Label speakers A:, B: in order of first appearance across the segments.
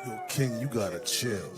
A: Yo, King, you gotta chill.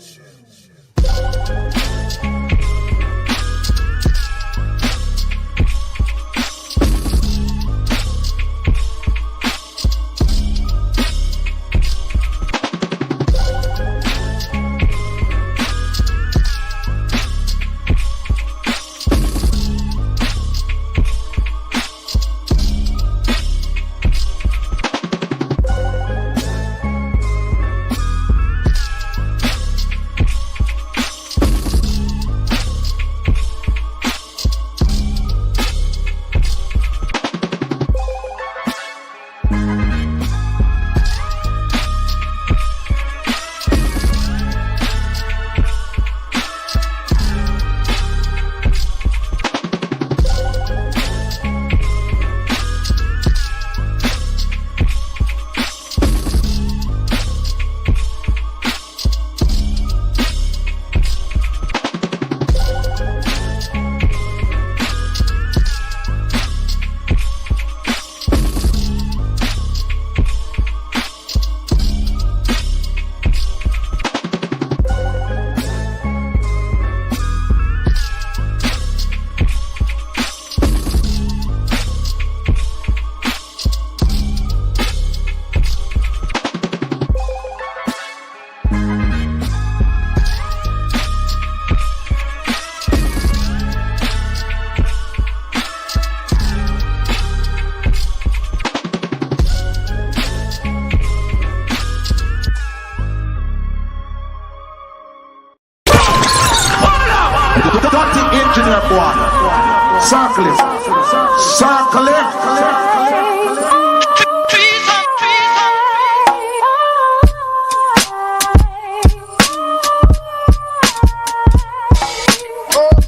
B: Circle it.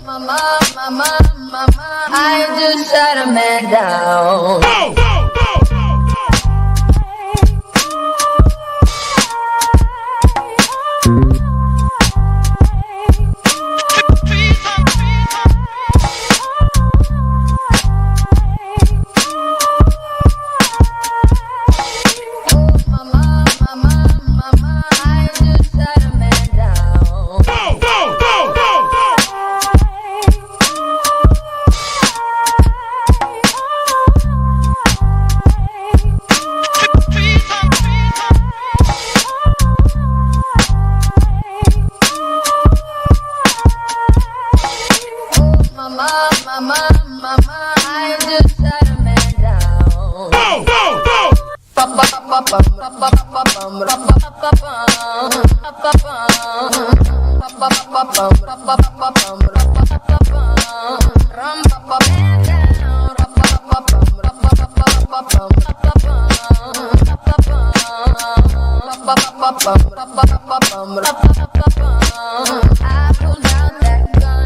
C: Mama, I just shut a man down. Mama, I just shut a man down. I pulled out that gun.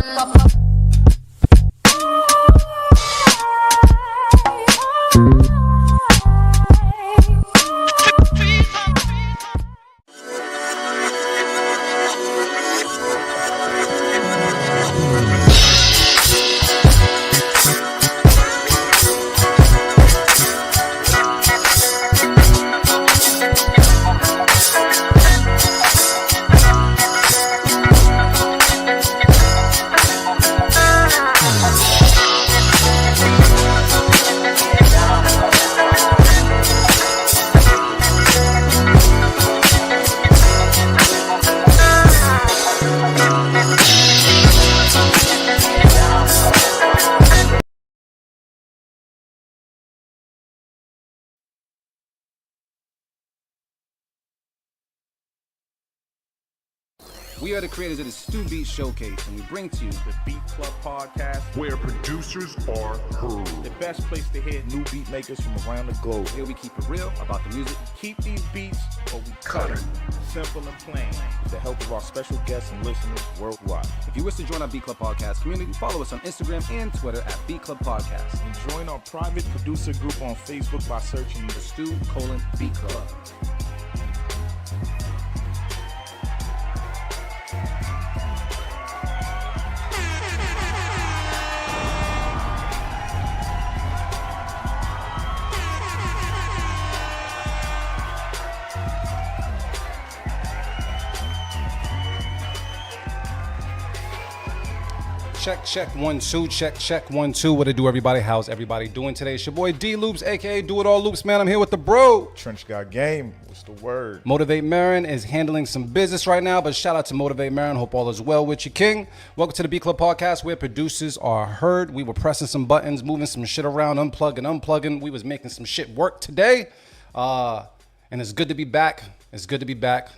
D: We are the creators of the Stu Beat Showcase, and we bring to you
E: the Beat Club Podcast,
F: where producers are heard.
E: The best place to hear new beat makers from around the globe.
D: Here we keep it real about the music.
E: Keep these beats or we cut it. Simple and plain. With the help of our special guests and listeners worldwide.
D: If you wish to join our Beat Club Podcast community, follow us on Instagram and Twitter at Beat Club Podcast.
E: And join our private producer group on Facebook by searching the
D: Stu:"Beat Club. Check 1 2. Check 1 2. What it do, everybody? How's everybody doing today? It's your boy D Loops, aka Do It All Loops, man. I'm here with the bro.
E: Trench got game. What's the word?
D: Motivate Marin is handling some business right now, but shout out to Motivate Marin. Hope all is well with you, King. Welcome to the B Club Podcast, where producers are heard. We were pressing some buttons, moving some shit around, unplugging. We was making some shit work today, and it's good to be back. It's good to be back.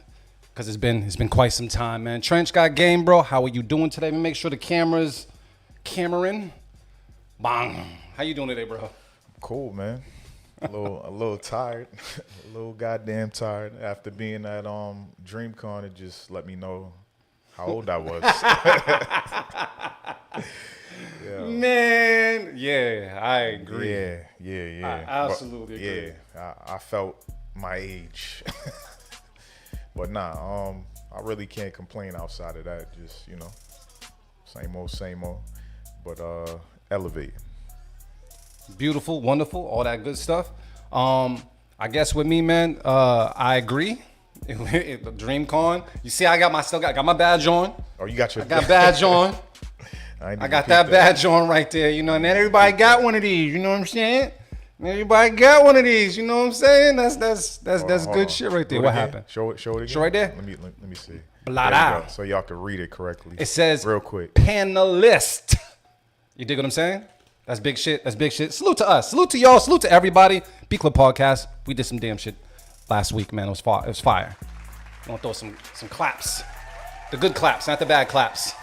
D: Because it's been quite some time, man. Trench got game, bro. How are you doing today? Let me make sure the camera's cameraing. Bang. How you doing today, bro?
E: Cool, man. A little tired. A little goddamn tired. After being at DreamCon, it just let me know how old I was. Yeah.
D: Man, yeah, I agree.
E: Yeah.
D: I absolutely agree.
E: Yeah, I felt my age. But nah, I really can't complain outside of that. Just, same old. But elevate.
D: Beautiful, wonderful, all that good stuff. I guess with me, man, I agree. DreamCon. You see, I got my badge on.
E: Oh, you got your
D: badge on. I got that badge on right there, and not everybody got one of these, you know what I'm saying? Everybody got one of these, you know what I'm saying? That's good shit right there. What happened?
E: Show it again.
D: Show right there.
E: Let me see.
D: Blah.
E: So y'all can read it correctly.
D: It says
E: real quick.
D: Panelist. You dig what I'm saying? That's big shit. Salute to us. Salute to y'all. Salute to everybody. B Club Podcast. We did some damn shit last week, man. It was fire. I'm gonna throw some claps. The good claps, not the bad claps.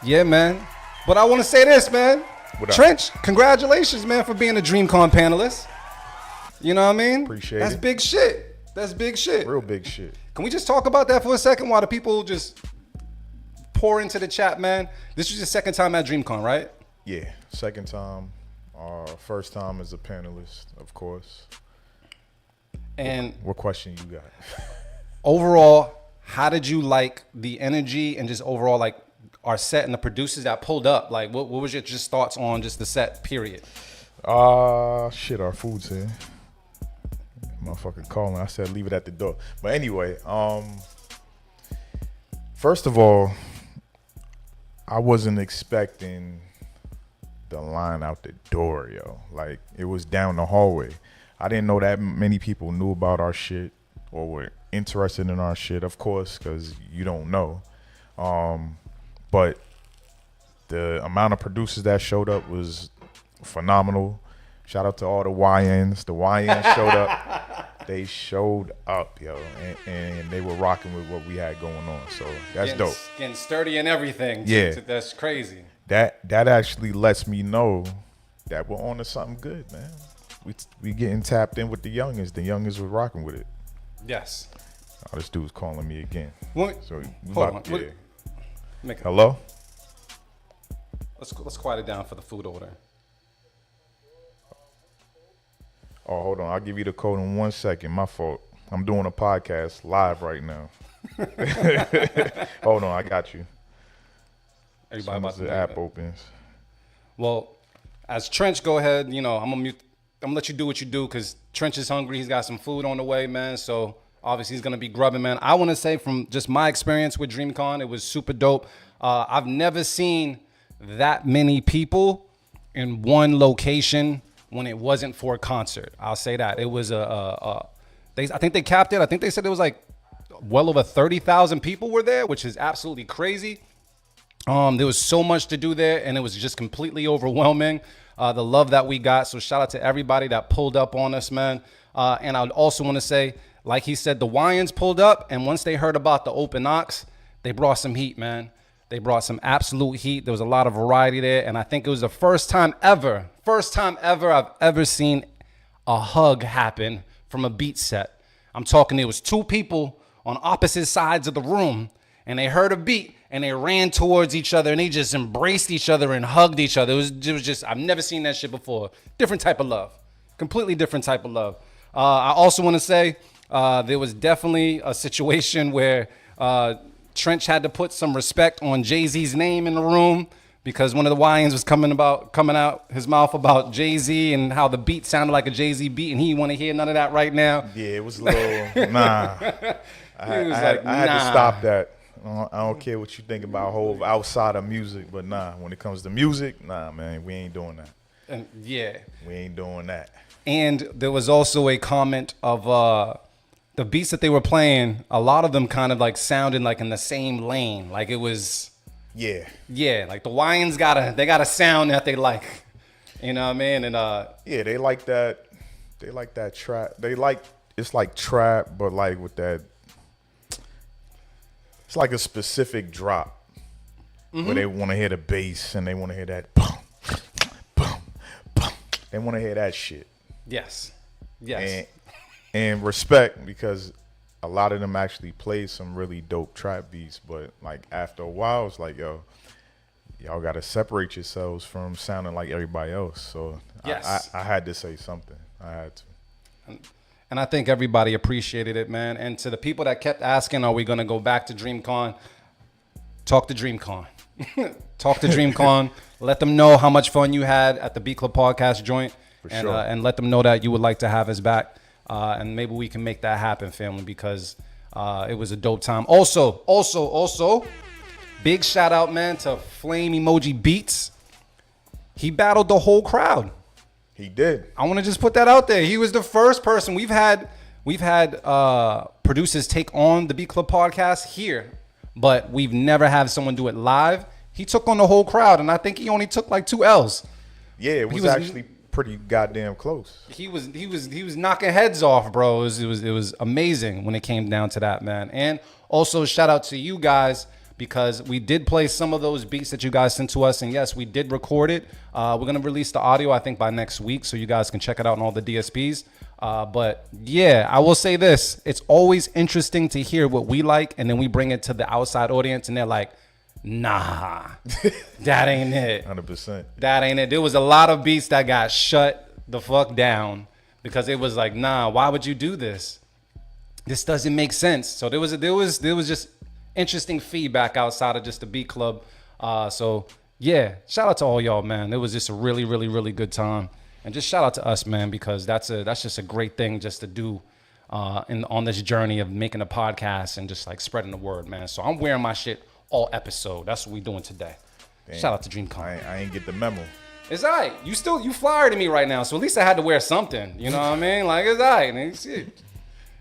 D: Yeah, man. But I want to say this, man. Trench, congratulations, man, for being a DreamCon panelist. You know what I mean?
E: Appreciate
D: That's
E: it.
D: big shit. That's big shit.
E: Real big shit.
D: Can we just talk about that for a second while the people just pour into the chat, man? This was your second time at DreamCon, right?
E: Yeah, second time. First time as a panelist, of course.
D: And
E: what question you got?
D: Overall, how did you like the energy and just overall like our set and the producers that pulled up? Like, what was your just thoughts on just the set, period?
E: Shit, our food's here. Motherfucker calling. I said leave it at the door. But anyway, first of all, I wasn't expecting the line out the door, yo. Like, it was down the hallway. I didn't know that many people knew about our shit or were interested in our shit, of course, because you don't know. But the amount of producers that showed up was phenomenal. Shout out to all the YNs. The YNs showed up. They showed up, yo, and they were rocking with what we had going on. So that's dope.
D: Getting sturdy and everything.
E: Yeah.
D: That's crazy.
E: That actually lets me know that we're on to something good, man. We getting tapped in with the youngins. The youngins were rocking with it.
D: Yes.
E: Oh, this dude's calling me again.
D: So hold on.
E: Hello?
D: Let's quiet it down for the food order.
E: Oh, hold on. I'll give you the code in 1 second. My fault. I'm doing a podcast live right now. Hold on. I got you.
D: Everybody about
E: the app opens.
D: Well, as Trench, go ahead. I'm gonna let you do what you do because Trench is hungry. He's got some food on the way, man. So obviously he's gonna be grubbing, man. I want to say from just my experience with DreamCon, it was super dope. I've never seen that many people in one location when it wasn't for a concert. I'll say that. It was I think they capped it. I think they said it was like well over 30,000 people were there, which is absolutely crazy. There was so much to do there, and it was just completely overwhelming. The love that we got. So shout out to everybody that pulled up on us, man. And I'd also want to say, like he said, the Wyans pulled up, and once they heard about the open ox, they brought some heat, man. They brought some absolute heat. There was a lot of variety there, and I think it was the first time ever I've ever seen a hug happen from a beat set. I'm talking, there was two people on opposite sides of the room, and they heard a beat, and they ran towards each other, and they just embraced each other and hugged each other. It was just, I've never seen that shit before. Different type of love. Completely different type of love. I also want to say there was definitely a situation where Trench had to put some respect on Jay-Z's name in the room because one of the Wyans was coming out his mouth about Jay-Z and how the beat sounded like a Jay-Z beat, and he didn't want to hear none of that right now.
E: Yeah, it was a little, nah. I had to stop that. I don't care what you think about Hov outside of music, but nah, when it comes to music, nah, man, we ain't doing that.
D: And yeah.
E: We ain't doing that.
D: And there was also a comment of the beats that they were playing. A lot of them kind of like sounded like in the same lane. Like it was,
E: Yeah.
D: like the Wyans got a sound that they like. You know what I mean? And
E: Yeah, they like that. They like that trap. It's like trap, but like with that. It's like a specific drop where they want to hear the bass and they want to hear that boom, boom, boom. They want to hear that shit.
D: yes.
E: And respect, because a lot of them actually play some really dope trap beats, but like after a while, it's like, yo, y'all got to separate yourselves from sounding like everybody else. So
D: Yes.
E: I had to say something. I had to.
D: And I think everybody appreciated it, man. And to the people that kept asking, are we going to go back to DreamCon? Talk to DreamCon. Talk to DreamCon. Let them know how much fun you had at the B Club podcast joint.
E: Sure.
D: And let them know that you would like to have us back. And maybe we can make that happen, family, because it was a dope time. Also, big shout out, man, to Flame Emoji Beats. He battled the whole crowd.
E: He did.
D: I want to just put that out there. He was the first person. We've had producers take on the B Club podcast here, but we've never had someone do it live. He took on the whole crowd, and I think he only took like 2 L's.
E: Yeah, it was actually pretty goddamn close.
D: He was knocking heads off, bro. It was amazing when it came down to that, man. And also shout out to you guys, because we did play some of those beats that you guys sent to us, and yes, we did record it. We're gonna release the audio, I think, by next week, so you guys can check it out on all the DSPs. But yeah, I will say this: it's always interesting to hear what we like, and then we bring it to the outside audience, and they're like, "Nah, that ain't it.
E: 100%.
D: That ain't it." There was a lot of beats that got shut the fuck down because it was like, "Nah, why would you do this? This doesn't make sense." So there was just interesting feedback outside of just the B Club. So yeah, shout out to all y'all, man. It was just a really, really, really good time. And just shout out to us, man, because that's just a great thing just to do on this journey of making a podcast and just like spreading the word, man. So I'm wearing my shit all episode. That's what we doing today. Damn. Shout out to DreamCon.
E: I ain't get the memo.
D: It's all right. You flyer to me right now, so at least I had to wear something. You know what I mean? Like, it's all right.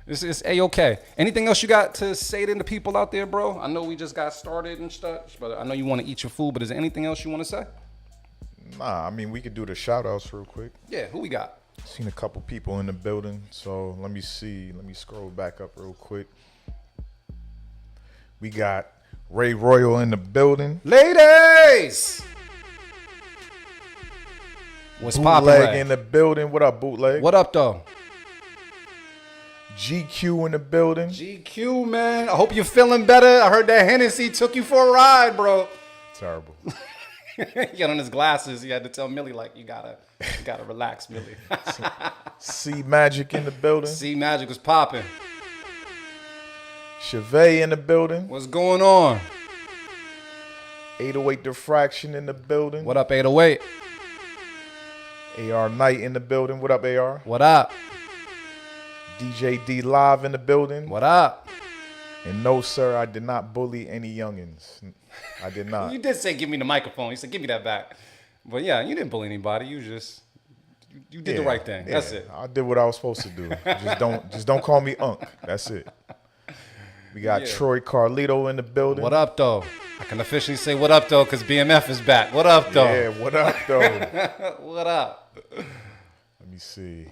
D: It's A-okay. Anything else you got to say to the people out there, bro? I know we just got started and stuff, but I know you want to eat your food, but is there anything else you want to say?
E: Nah, I mean, we could do the shout outs real quick.
D: Yeah, who we got?
E: Seen a couple people in the building, so let me see. Let me scroll back up real quick. We got Ray Royal in the building.
D: Ladies! What's poppin',
E: Bootleg
D: Ray?
E: in the building. What up, Bootleg?
D: What up, though?
E: GQ in the building.
D: GQ, man. I hope you're feeling better. I heard that Hennessy took you for a ride, bro.
E: Terrible.
D: He got on his glasses. He had to tell Millie, like, you gotta relax, Millie.
E: C Magic in the building.
D: C Magic was popping.
E: Chevy in the building.
D: What's going on?
E: 808 Diffraction in the building.
D: What up, 808?
E: AR Knight in the building. What up, AR?
D: What up?
E: DJ D Live in the building.
D: What up?
E: And no, sir, I did not bully any youngins. I did not.
D: You did say give me the microphone. You said give me that back. But yeah, you didn't bully anybody. You just you did the right thing. That's it.
E: I did what I was supposed to do. just don't call me Unc. That's it. We got Troy Carlito in the building.
D: What up, though? I can officially say what up, though, because BMF is back. What up, though?
E: Yeah, what up, though?
D: What up?
E: Let me see.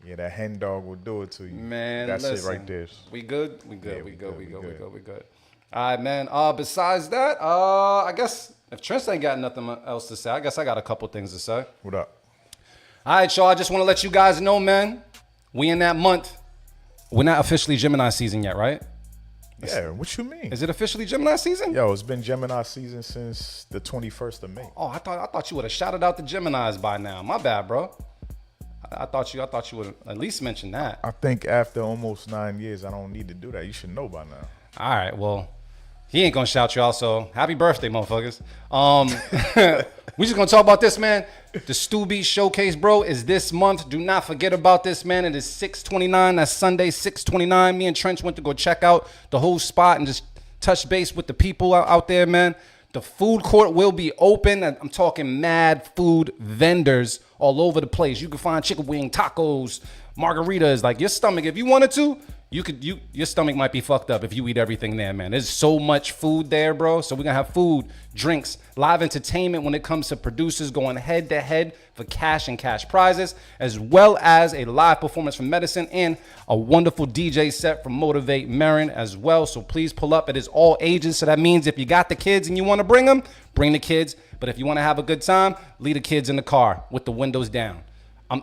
E: Yeah, that hen dog will do it to you.
D: Man,
E: that's
D: listen,
E: it right there.
D: We good? We good.
E: Yeah,
D: we good. We good.
E: good.
D: We good. All right, man. Besides that, I guess if Trent ain't got nothing else to say, I guess I got a couple things to say.
E: What up?
D: All right, y'all. I just want to let you guys know, man. We in that month. We're not officially Gemini season yet, right?
E: Yeah, what you mean?
D: Is it officially Gemini season?
E: Yo, it's been Gemini season since the 21st of May.
D: Oh, I thought you would have shouted out the Geminis by now. My bad, bro. I thought you would at least mention that.
E: I think after almost 9 years, I don't need to do that. You should know by now.
D: All right, well, he ain't gonna shout you out, so happy birthday, motherfuckers. We just gonna talk about this, man. The Stu Beat Showcase, bro, is this month. Do not forget about this, man. It is 6/29. That's Sunday, 6/29. Me and Trench went to go check out the whole spot and just touch base with the people out there, man. The food court will be open. I'm talking mad food vendors all over the place. You can find chicken wing, tacos, margaritas. Like your stomach, if you wanted to, your stomach might be fucked up if you eat everything there, man. There's so much food there, bro. So we're gonna have food, drinks, live entertainment when it comes to producers going head to head for cash and cash prizes, as well as a live performance from Medicine and a wonderful DJ set from Motivate Marin as well. So please pull up. It is all ages. So that means if you got the kids and you want to bring them, bring the kids. But if you want to have a good time, leave the kids in the car with the windows down.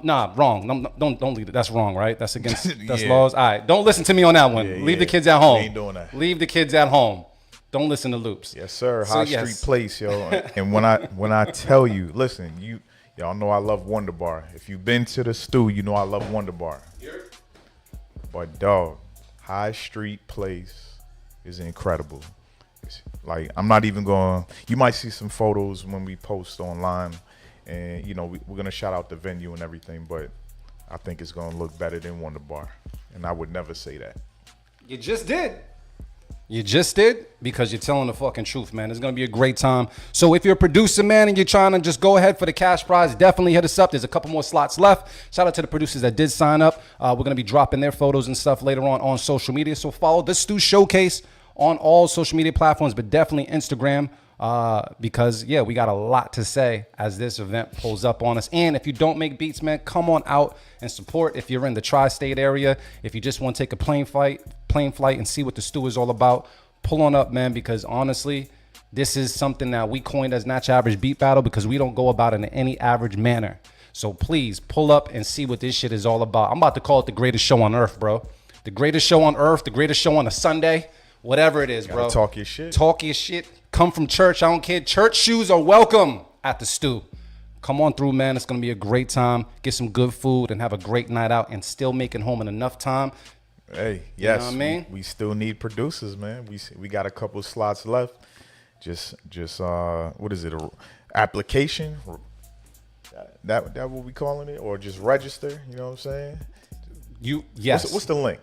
D: Nah, wrong. Don't leave it. That's wrong, right? That's against that's laws. All right, don't listen to me on that one. Leave the kids at home.
E: We ain't doing that.
D: Leave the kids at home. Don't listen to loops.
E: Yes, sir. High Street Place, yo. And when I tell you, listen, y'all know I love Wonder Bar. If you've been to the stew, you know I love Wonder Bar. But dog, High Street Place is incredible. Like I'm not even going. You might see some photos when we post online. And, you know, we're going to shout out the venue and everything, but I think it's going to look better than Wonder Bar. And I would never say that.
D: You just did. You just did because you're telling the fucking truth, man. It's going to be a great time. So if you're a producer, man, and you're trying to just go ahead for the cash prize, definitely hit us up. There's a couple more slots left. Shout out to the producers that did sign up. We're going to be dropping their photos and stuff later on social media. So follow the Stu Showcase on all social media platforms, but definitely Instagram. Because we got a lot to say as this event pulls up on us. And if you don't make beats, man, come on out and support. If you're in the tri-state area, if you just want to take a plane flight and see what the stew is all about, pull on up, man, because honestly, this is something that we coined as Natch Average Beat Battle because we don't go about it in any average manner. So please pull up and see what this shit is all about. I'm about to call it the greatest show on earth, bro. The greatest show on earth, the greatest show on a Sunday, whatever it is, bro.
E: Talk your shit.
D: Talk your shit. Come from church. I don't care. Church shoes are welcome at the stew. Come on through, man. It's going to be a great time. Get some good food and have a great night out and still make it home in enough time.
E: Hey, yes.
D: You know what I mean?
E: We still need producers, man. We got a couple slots left. Just what is it? A application? That what we calling it? Or just register? You know what I'm saying?
D: Yes.
E: What's the link?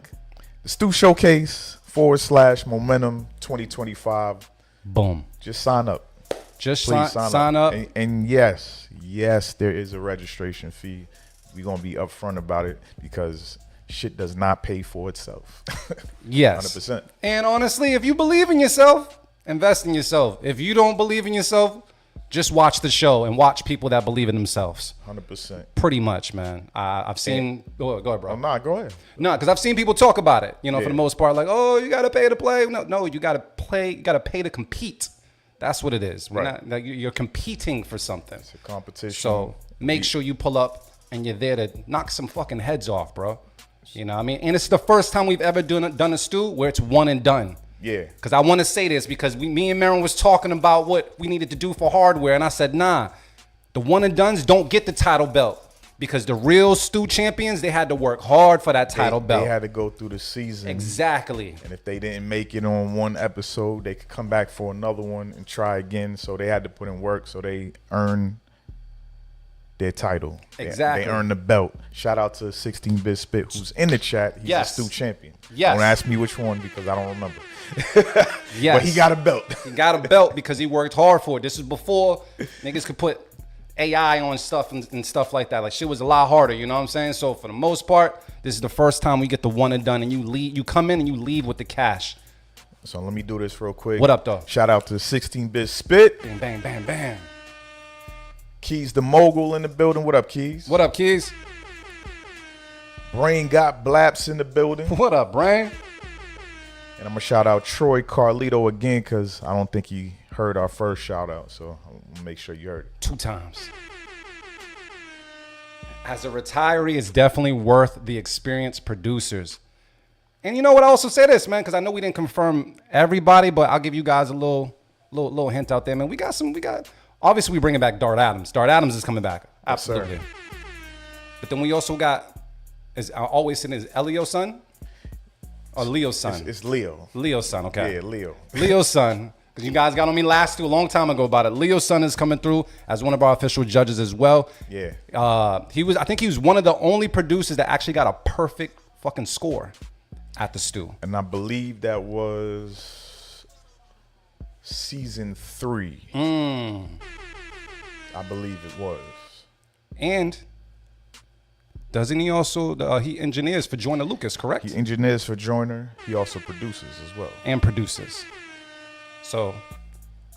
E: The Stu Showcase /Momentum 2025.
D: Boom.
E: Just sign up.
D: Just
E: Please
D: sign up.
E: And yes, there is a registration fee. We're going to be upfront about it because shit does not pay for itself.
D: Yes.
E: 100%.
D: And honestly, if you believe in yourself, invest in yourself. If you don't believe in yourself, just watch the show and watch people that believe in themselves.
E: 100%.
D: Pretty much, man. I've seen. Go ahead, bro.
E: Oh, nah, go ahead.
D: No, because I've seen people talk about it. You know, for the most part, like, oh, you got to pay to play. No, you got to play. You got to pay to compete. That's what it is. Like, you're competing for something.
E: It's a competition.
D: So make sure you pull up and you're there to knock some fucking heads off, bro. You know what I mean? And it's the first time we've ever done a stew where it's one and done.
E: Yeah.
D: Because I want to say this because me and Marin was talking about what we needed to do for hardware. And I said, nah, the one and dones don't get the title belt. Because the real stew champions, they had to work hard for that title belt.
E: They had to go through the season.
D: Exactly.
E: And if they didn't make it on one episode, they could come back for another one and try again. So they had to put in work so they earned their title.
D: Exactly.
E: They earned the belt. Shout out to 16-Bit Spit, who's in the chat. He's a stew champion.
D: Yes.
E: Don't ask me which one because I don't remember.
D: Yes.
E: But he got a belt.
D: He got a belt because he worked hard for it. This was before niggas could put AI on stuff and stuff like that. Like shit was a lot harder, you know what I'm saying? So for the most part, this is the first time we get the one and done and you come in and you leave with the cash.
E: So let me do this real quick.
D: What up, though?
E: Shout out to 16-Bit Spit.
D: Bang, bang, bang, bang.
E: Keys the Mogul in the building. What up, Keys?
D: What up, Keys?
E: Brain got Blaps in the building.
D: What up, Brain?
E: And I'm going to shout out Troy Carlito again because I don't think he heard our first shout out. So I'm going to make sure you heard it.
D: 2 times. As a retiree, it's definitely worth the experienced producers. And you know what? I also say this, man, because I know we didn't confirm everybody, but I'll give you guys a little hint out there, man. We got obviously we bringing back Dart Adams. Dart Adams is coming back. Absolutely.
E: Yes,
D: but then we also got, I always say, is Elio's son? Or Leo's son?
E: It's Leo.
D: Leo's son, okay.
E: Yeah, Leo.
D: Leo's son. Because you guys got on me last a long time ago about it. Leo's son is coming through as one of our official judges as well.
E: Yeah.
D: I think he was one of the only producers that actually got a perfect fucking score at the stew.
E: And I believe that was season 3. I believe it was.
D: And doesn't he also, he engineers for Joyner Lucas, correct?
E: He engineers for Joyner. He also produces as well.
D: And produces. So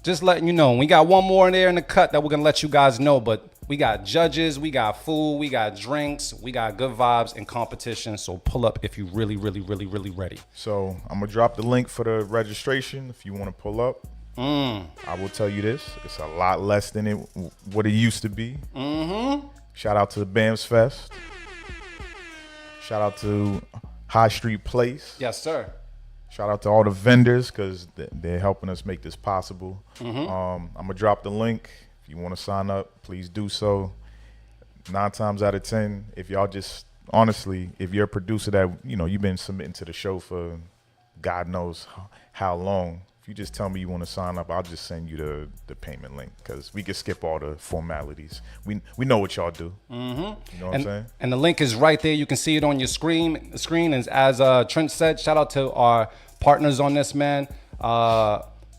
D: just letting you know, we got one more in there in the cut that we're going to let you guys know, but we got judges, we got food, we got drinks, we got good vibes and competition. So pull up if you really ready.
E: So I'm going to drop the link for the registration if you want to pull up. I will tell you this, it's a lot less than what it used to be. Shout out to the BAMS Fest. Shout out to High Street Place.
D: Yes, sir.
E: Shout out to all the vendors because they're helping us make this possible. I'm going to drop the link. If you want to sign up, please do so. 9 times out of 10, if y'all just, honestly, if you're a producer that, you've been submitting to the show for God knows how long, if you just tell me you want to sign up, I'll just send you the payment link because we can skip all the formalities. We know what y'all do. You know what I'm saying?
D: And the link is right there. You can see it on your screen. And as Trent said, shout out to our partners on this, man.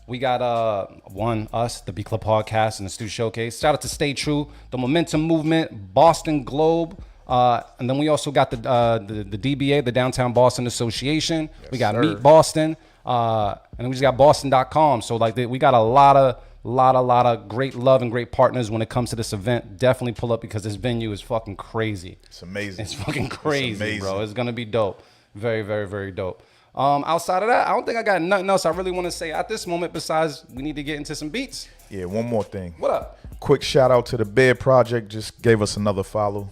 D: We got us, the B Club Podcast and the Stu Showcase. Shout out to Stay True, the Momentum Movement, Boston Globe. And then we also got the DBA, the Downtown Boston Association.
E: Yes,
D: we got
E: sir.
D: Meet Boston. And we just got Boston.com. So we got a lot of great love and great partners when it comes to this event. Definitely pull up because this venue is fucking crazy.
E: It's amazing.
D: It's fucking crazy,
E: amazing.
D: bro. It's gonna be dope. Very dope. Outside of that, I don't think I got nothing else I really want to say at this moment besides we need to get into some beats.
E: Yeah, one more thing.
D: What up?
E: Quick shout out to the Bear Project. Just gave us another follow.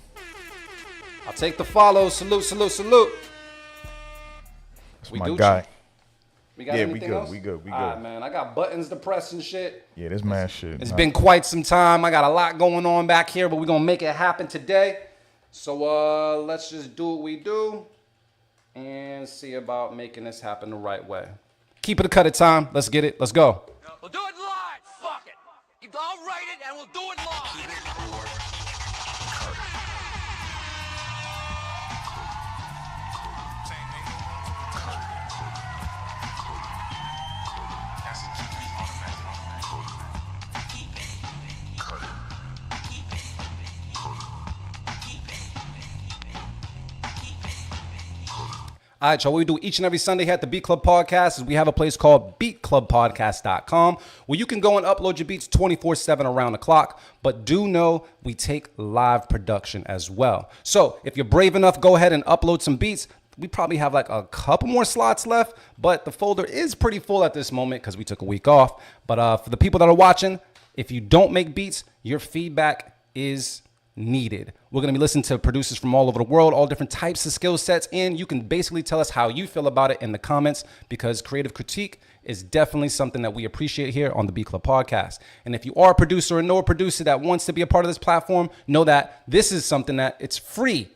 D: I'll take the follow. Salute.
E: That's
D: We
E: my
D: Gucci.
E: guy.
D: We got
E: Yeah,
D: anything
E: we
D: else?
E: good.
D: All right, man. I got buttons to press and shit.
E: Yeah, this man shit.
D: It's been quite some time. I got a lot going on back here, but we're going to make it happen today. So let's just do what we do and see about making this happen the right way. Keep it a cut at time. Let's get it. Let's go.
G: We'll do it live. Fuck it. I'll write it and we'll do it live.
D: All right, y'all, what we do each and every Sunday here at the Beat Club Podcast is we have a place called beatclubpodcast.com where you can go and upload your beats 24/7 around the clock. But do know we take live production as well. So if you're brave enough, go ahead and upload some beats. We probably have like a couple more slots left, but the folder is pretty full at this moment because we took a week off. But for the people that are watching, if you don't make beats, your feedback is needed. We're going to be listening to producers from all over the world, all different types of skill sets, and you can basically tell us how you feel about it in the comments because creative critique is definitely something that we appreciate here on the B Club Podcast. And if you are a producer or know a producer that wants to be a part of this platform, know that this is something that it's free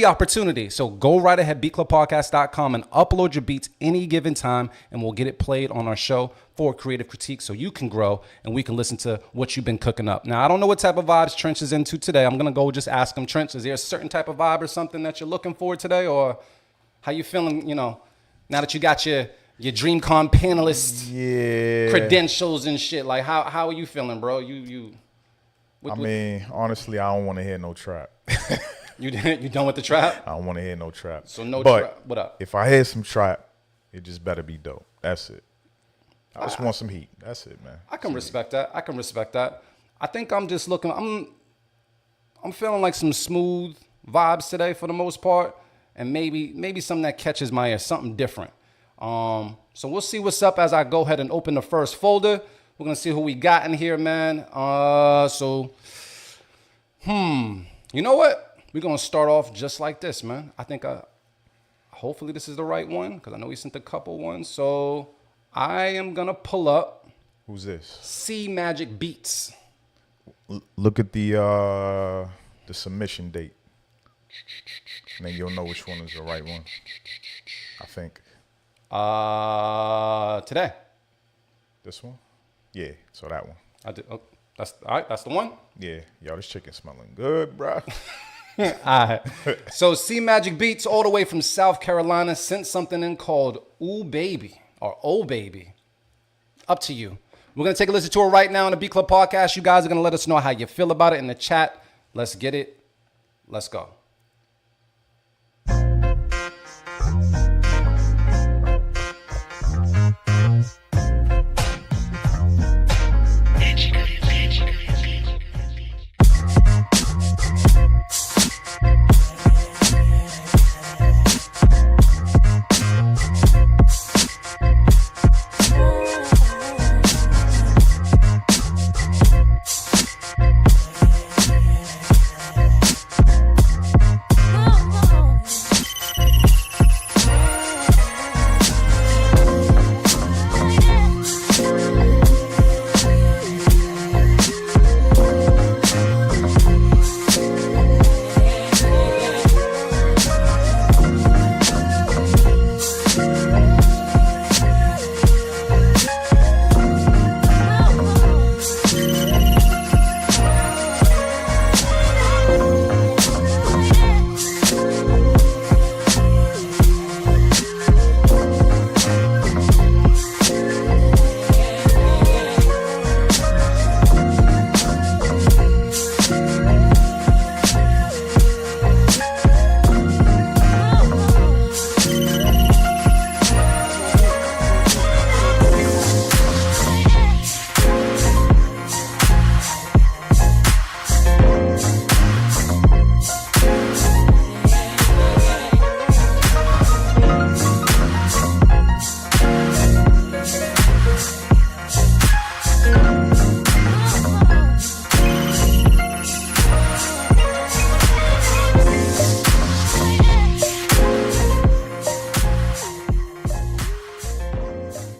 D: opportunity. So go right ahead, beatclubpodcast.com, and upload your beats any given time, and we'll get it played on our show for creative critique so you can grow and we can listen to what you've been cooking up. Now, I don't know what type of vibes Trench is into today. I'm going to go just ask him, Trench, is there a certain type of vibe or something that you're looking for today, or how you feeling, now that you got your DreamCon panelist credentials and shit? Like, how are you feeling, bro?
E: Honestly, I don't want to hear no trap.
D: You done with the trap?
E: I don't want to hear no trap.
D: So no
E: but
D: trap. What up?
E: If I hear some trap, it just better be dope. That's it. I just want some heat. That's it, man.
D: I can respect that. I think I'm just looking. I'm feeling like some smooth vibes today for the most part, and maybe something that catches my ear, something different. So we'll see what's up as I go ahead and open the first folder. We're gonna see who we got in here, man. You know what? We're going to start off just like this, man. I think hopefully this is the right one because I know we sent a couple ones. So I am going to pull up.
E: Who's this?
D: C Magic Beats.
E: Look at the submission date. And then you'll know which one is the right one. I think.
D: Today.
E: This one? Yeah, so that one.
D: I did. Oh, that's all right. That's the one.
E: Yeah, y'all, this chicken smelling good, bro.
D: All right. So C Magic Beats, all the way from South Carolina, sent something in called Ooh Baby or Oh Baby. Up to you. We're going to take a listen to it right now on the B Club Podcast. You guys are going to let us know how you feel about it in the chat. Let's get it. Let's go.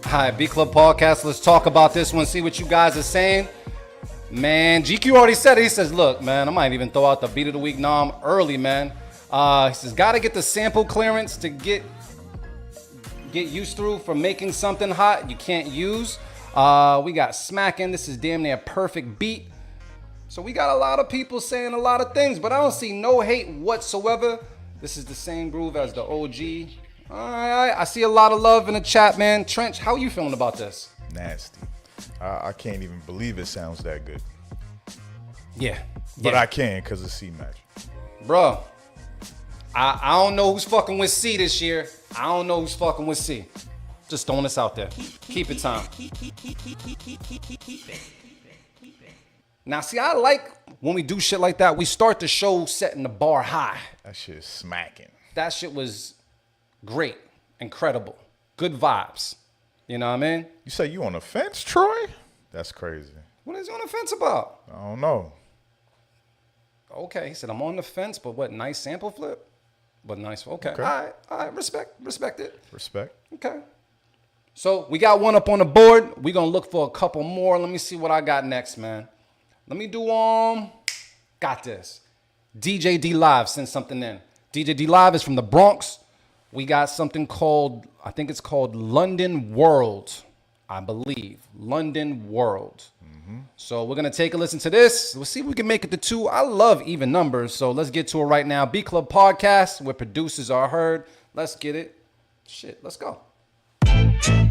D: All right, B Club Podcast. Let's talk about this one. See what you guys are saying. Man, GQ already said it. He says, look, man, I might even throw out the Beat of the Week nom early, man. He says, got to get the sample clearance to get used through for making something hot you can't use. We got smacking. This is damn near perfect beat. So we got a lot of people saying a lot of things, but I don't see no hate whatsoever. This is the same groove as the OG. All right, I see a lot of love in the chat, man. Trench, how are you feeling about this?
E: Nasty. I can't even believe it sounds that good.
D: Yeah.
E: But I can because of C match.
D: Bro, I don't know who's fucking with C this year. I don't know who's fucking with C. Just throwing this out there. Keep it time. Now, see, I like when we do shit like that, we start the show setting the bar high.
E: That shit is smacking.
D: That shit was great, incredible, good vibes. You know what I mean?
E: You say you on the fence, Troy? That's crazy.
D: What is he on the fence about?
E: I don't know.
D: Okay, he said, I'm on the fence, but what, nice sample flip? But nice, okay. All right, respect it.
E: Respect.
D: Okay. So we got one up on the board. We're going to look for a couple more. Let me see what I got next, man. Let me do, got this. DJ D Live sent something in. DJ D Live is from the Bronx. We got something called, I think it's called London World, I believe. London World. So we're going to take a listen to this. We'll see if we can make it to 2. I love even numbers, so let's get to it right now. B Club Podcast, where producers are heard. Let's get it. Shit, let's go.
C: Yeah.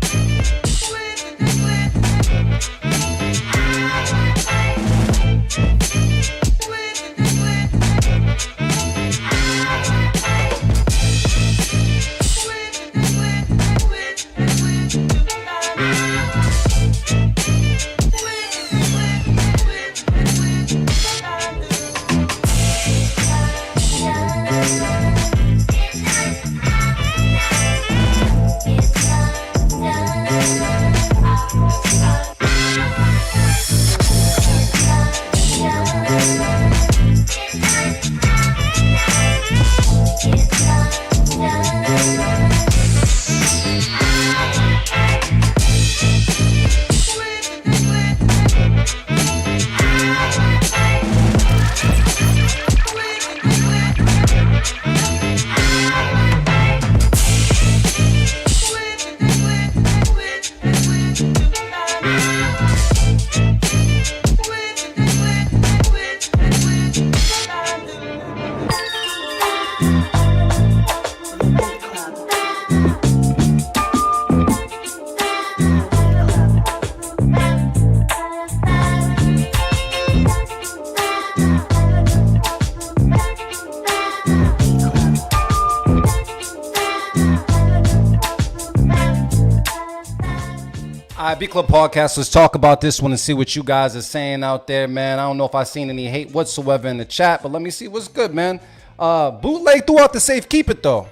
D: right, B Club Podcast. Let's talk about this one and see what you guys are saying out there, man. I don't know if I've seen any hate whatsoever in the chat, but let me see what's good, man. Bootleg threw out the safe keep it though.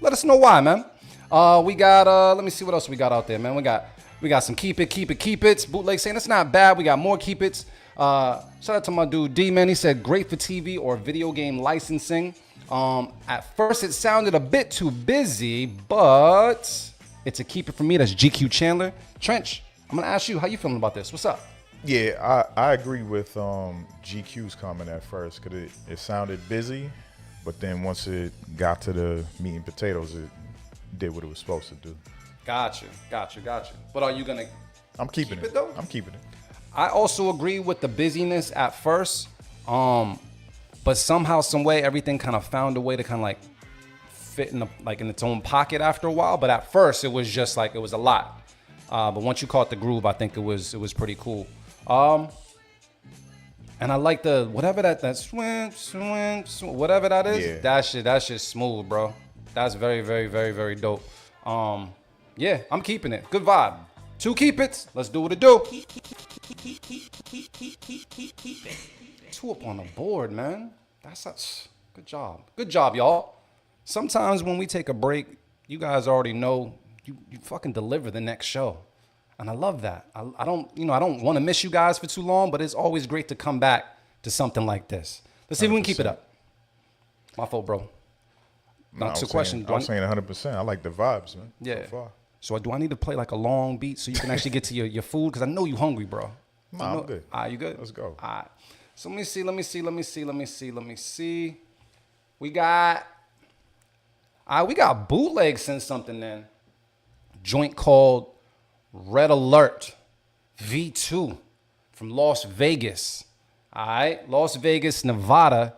D: Let us know why, man. We got let me see what else we got out there, man. We got some keep it. Bootleg saying it's not bad. We got more keep it's. Shout out to my dude D, man. He said great for TV or video game licensing. At first it sounded a bit too busy, but it's a keep it for me. That's GQ Chandler. Trench, I'm gonna ask you, how you feeling about this? What's up?
E: Yeah, I agree with GQ's comment at first, because it sounded busy, but then once it got to the meat and potatoes, it did what it was supposed to do.
D: Gotcha. But are you gonna
E: I'm keeping
D: keep it though?
E: I'm keeping it.
D: I also agree with the busyness at first, but somehow, some way, everything kind of found a way to kind of like fit in in its own pocket after a while. But at first, it was just like it was a lot. But once you caught the groove, I think it was pretty cool. And I like the whatever that swing, whatever that is.
E: Yeah.
D: That shit's smooth, bro. That's very, very, very, very dope. Yeah, I'm keeping it. Good vibe. 2 keep it. Let's do what it do. 2 up on the board, man. That's such good job. Good job, y'all. Sometimes when we take a break, you guys already know you fucking deliver the next show. And I love that. I don't want to miss you guys for too long, but it's always great to come back to something like this. Let's see if we can keep it up. My fault, bro. Now, to question.
E: I was saying 100%. I like the vibes, man.
D: Yeah.
E: So far.
D: So do I need to play like a long beat so you can actually get to your food? Because I know you hungry, bro.
E: I'm good.
D: All right, you good?
E: Let's go.
D: All right. So let me see. We got Bootleg sent something in. Joint called Red Alert V2 from Las Vegas. All right, Las Vegas, Nevada.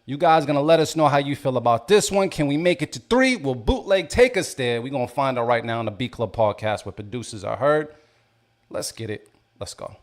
D: You guys gonna let us know how you feel about this one. Can we make it to 3? Will Bootleg take us there? We're gonna find out right now on the B Club Podcast where producers are heard. Let's get it. Let's go.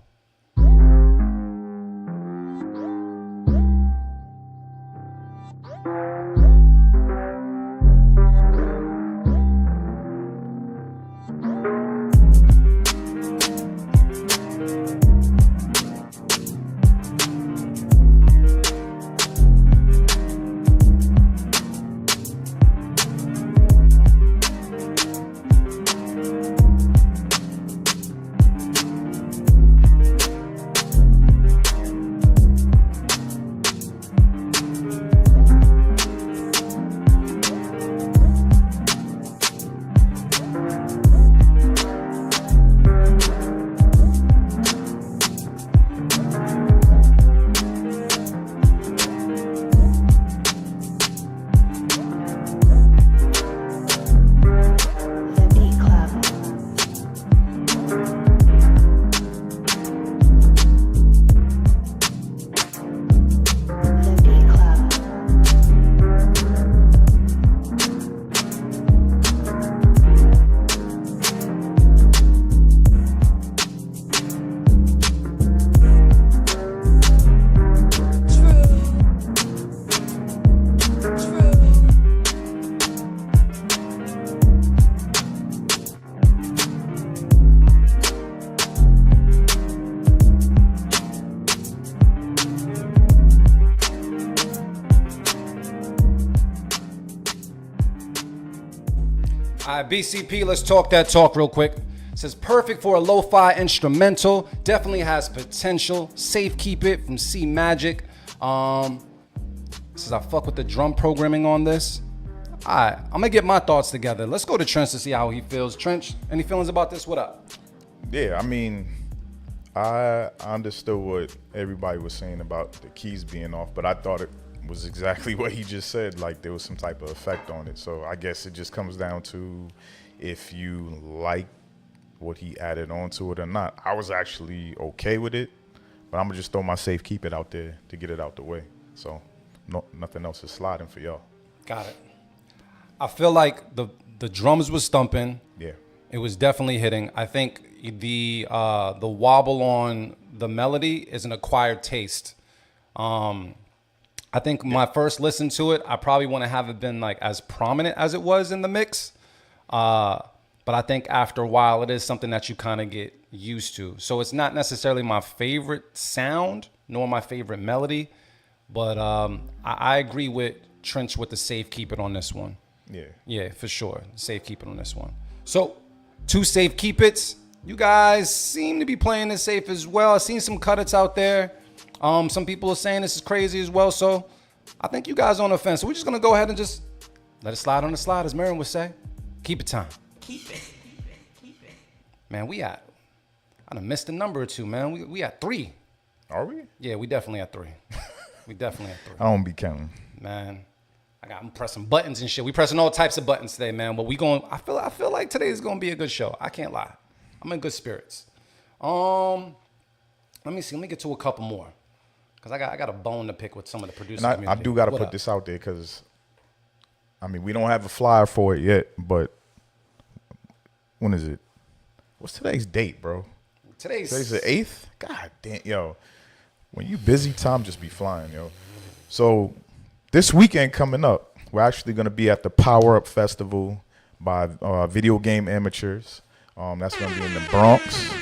D: All right, BCP, let's talk that talk real quick. It says perfect for a lo-fi instrumental. Definitely has potential. Safe keep it from C Magic. Says I fuck with the drum programming on this. All right, I'm gonna get my thoughts together. Let's go to Trench to see how he feels. Trench, any feelings about this? What up?
E: Yeah, I mean, I understood what everybody was saying about the keys being off, but I thought it was exactly what he just said, like there was some type of effect on it. So I guess it just comes down to if you like what he added onto it or not. I was actually okay with it, but I'm gonna just throw my safe keep it out there to get it out the way. So nothing else is sliding for y'all.
D: Got it. I feel like the drums was thumping.
E: Yeah.
D: It was definitely hitting. I think the wobble on the melody is an acquired taste. I think my first listen to it, I probably want to have it been like as prominent as it was in the mix. But But I think after a while, it is something that you kind of get used to. So it's not necessarily my favorite sound, nor my favorite melody. But I agree with Trench with the safe keep it on this one. Yeah, for sure. Safe keep it on this one. So 2 safe keep it's. You guys seem to be playing this safe as well. I've seen some cut-its out there. Some people are saying this is crazy as well. So I think you guys are on the fence. So we're just going to go ahead and just let it slide on the slide, as Miriam would say. Keep it time.
H: Keep it.
D: Man, I done missed a number or two, man. We at 3.
E: Are we?
D: Yeah, we definitely at 3. We definitely at 3.
E: I don't be counting.
D: Man, I'm pressing buttons and shit. We pressing all types of buttons today, man. But I feel like today is gonna be a good show. I can't lie. I'm in good spirits. Let me see. Let me get to a couple more, cause I got a bone to pick with some of the producers.
E: And I do got to put this out there, cause I mean we don't have a flyer for it yet, but when is it? What's today's date, bro? Today's the 8th. God damn, yo. When you busy, time just be flying, yo. So this weekend coming up, we're actually gonna be at the Power Up Festival by Video Game Amateurs. That's gonna be in the Bronx.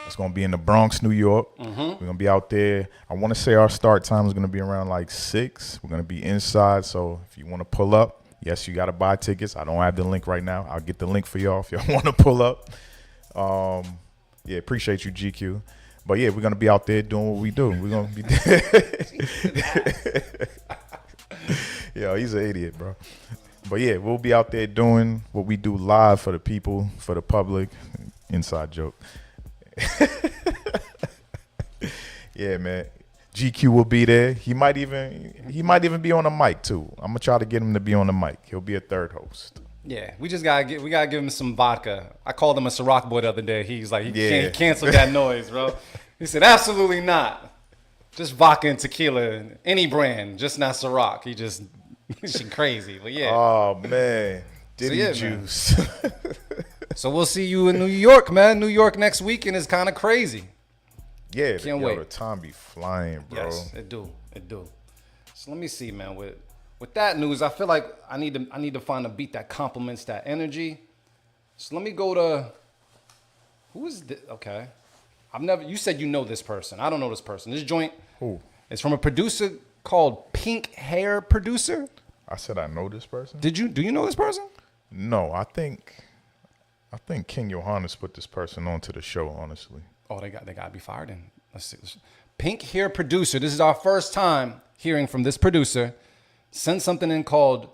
E: It's gonna be in the Bronx, New York. We're gonna be out there. I want to say our start time is gonna be around like 6. We're gonna be inside, so if you want to pull up, yes, you gotta buy tickets. I don't have the link right now. I'll get the link for y'all if y'all want to pull up. Yeah, appreciate you, GQ. But yeah, we're gonna be out there doing what we do. We're gonna be. Yo, he's an idiot, bro. But yeah, we'll be out there doing what we do live for the people, for the public. Inside joke. Yeah, man. GQ will be there. He might even be on the mic too. I'm gonna try to get him to be on the mic. He'll be a third host.
D: Yeah, we gotta give him some vodka. I called him a Ciroc boy the other day. He's like, he canceled that noise, bro. He said, absolutely not. Just vodka and tequila, any brand, just not Ciroc. He's crazy, but yeah.
E: Oh man, Diddy
D: So, yeah,
E: juice.
D: So we'll see you in New York, man. New York next weekend is kind of crazy.
E: Yeah,
D: Can't wait.
E: The time be flying, bro.
D: Yes, it do. So let me see, man. With that news, I feel like I need to find a beat that complements that energy. So let me go to who is this? Okay, you said you know this person. I don't know this person. This joint is from a producer called Pink Hair Producer.
E: I said I know this person.
D: Do you know this person?
E: No, I think King Johannes put this person onto the show, honestly.
D: Oh, they got to be fired in. Let's see. Pink Hair Producer. This is our first time hearing from this producer. Sent something in called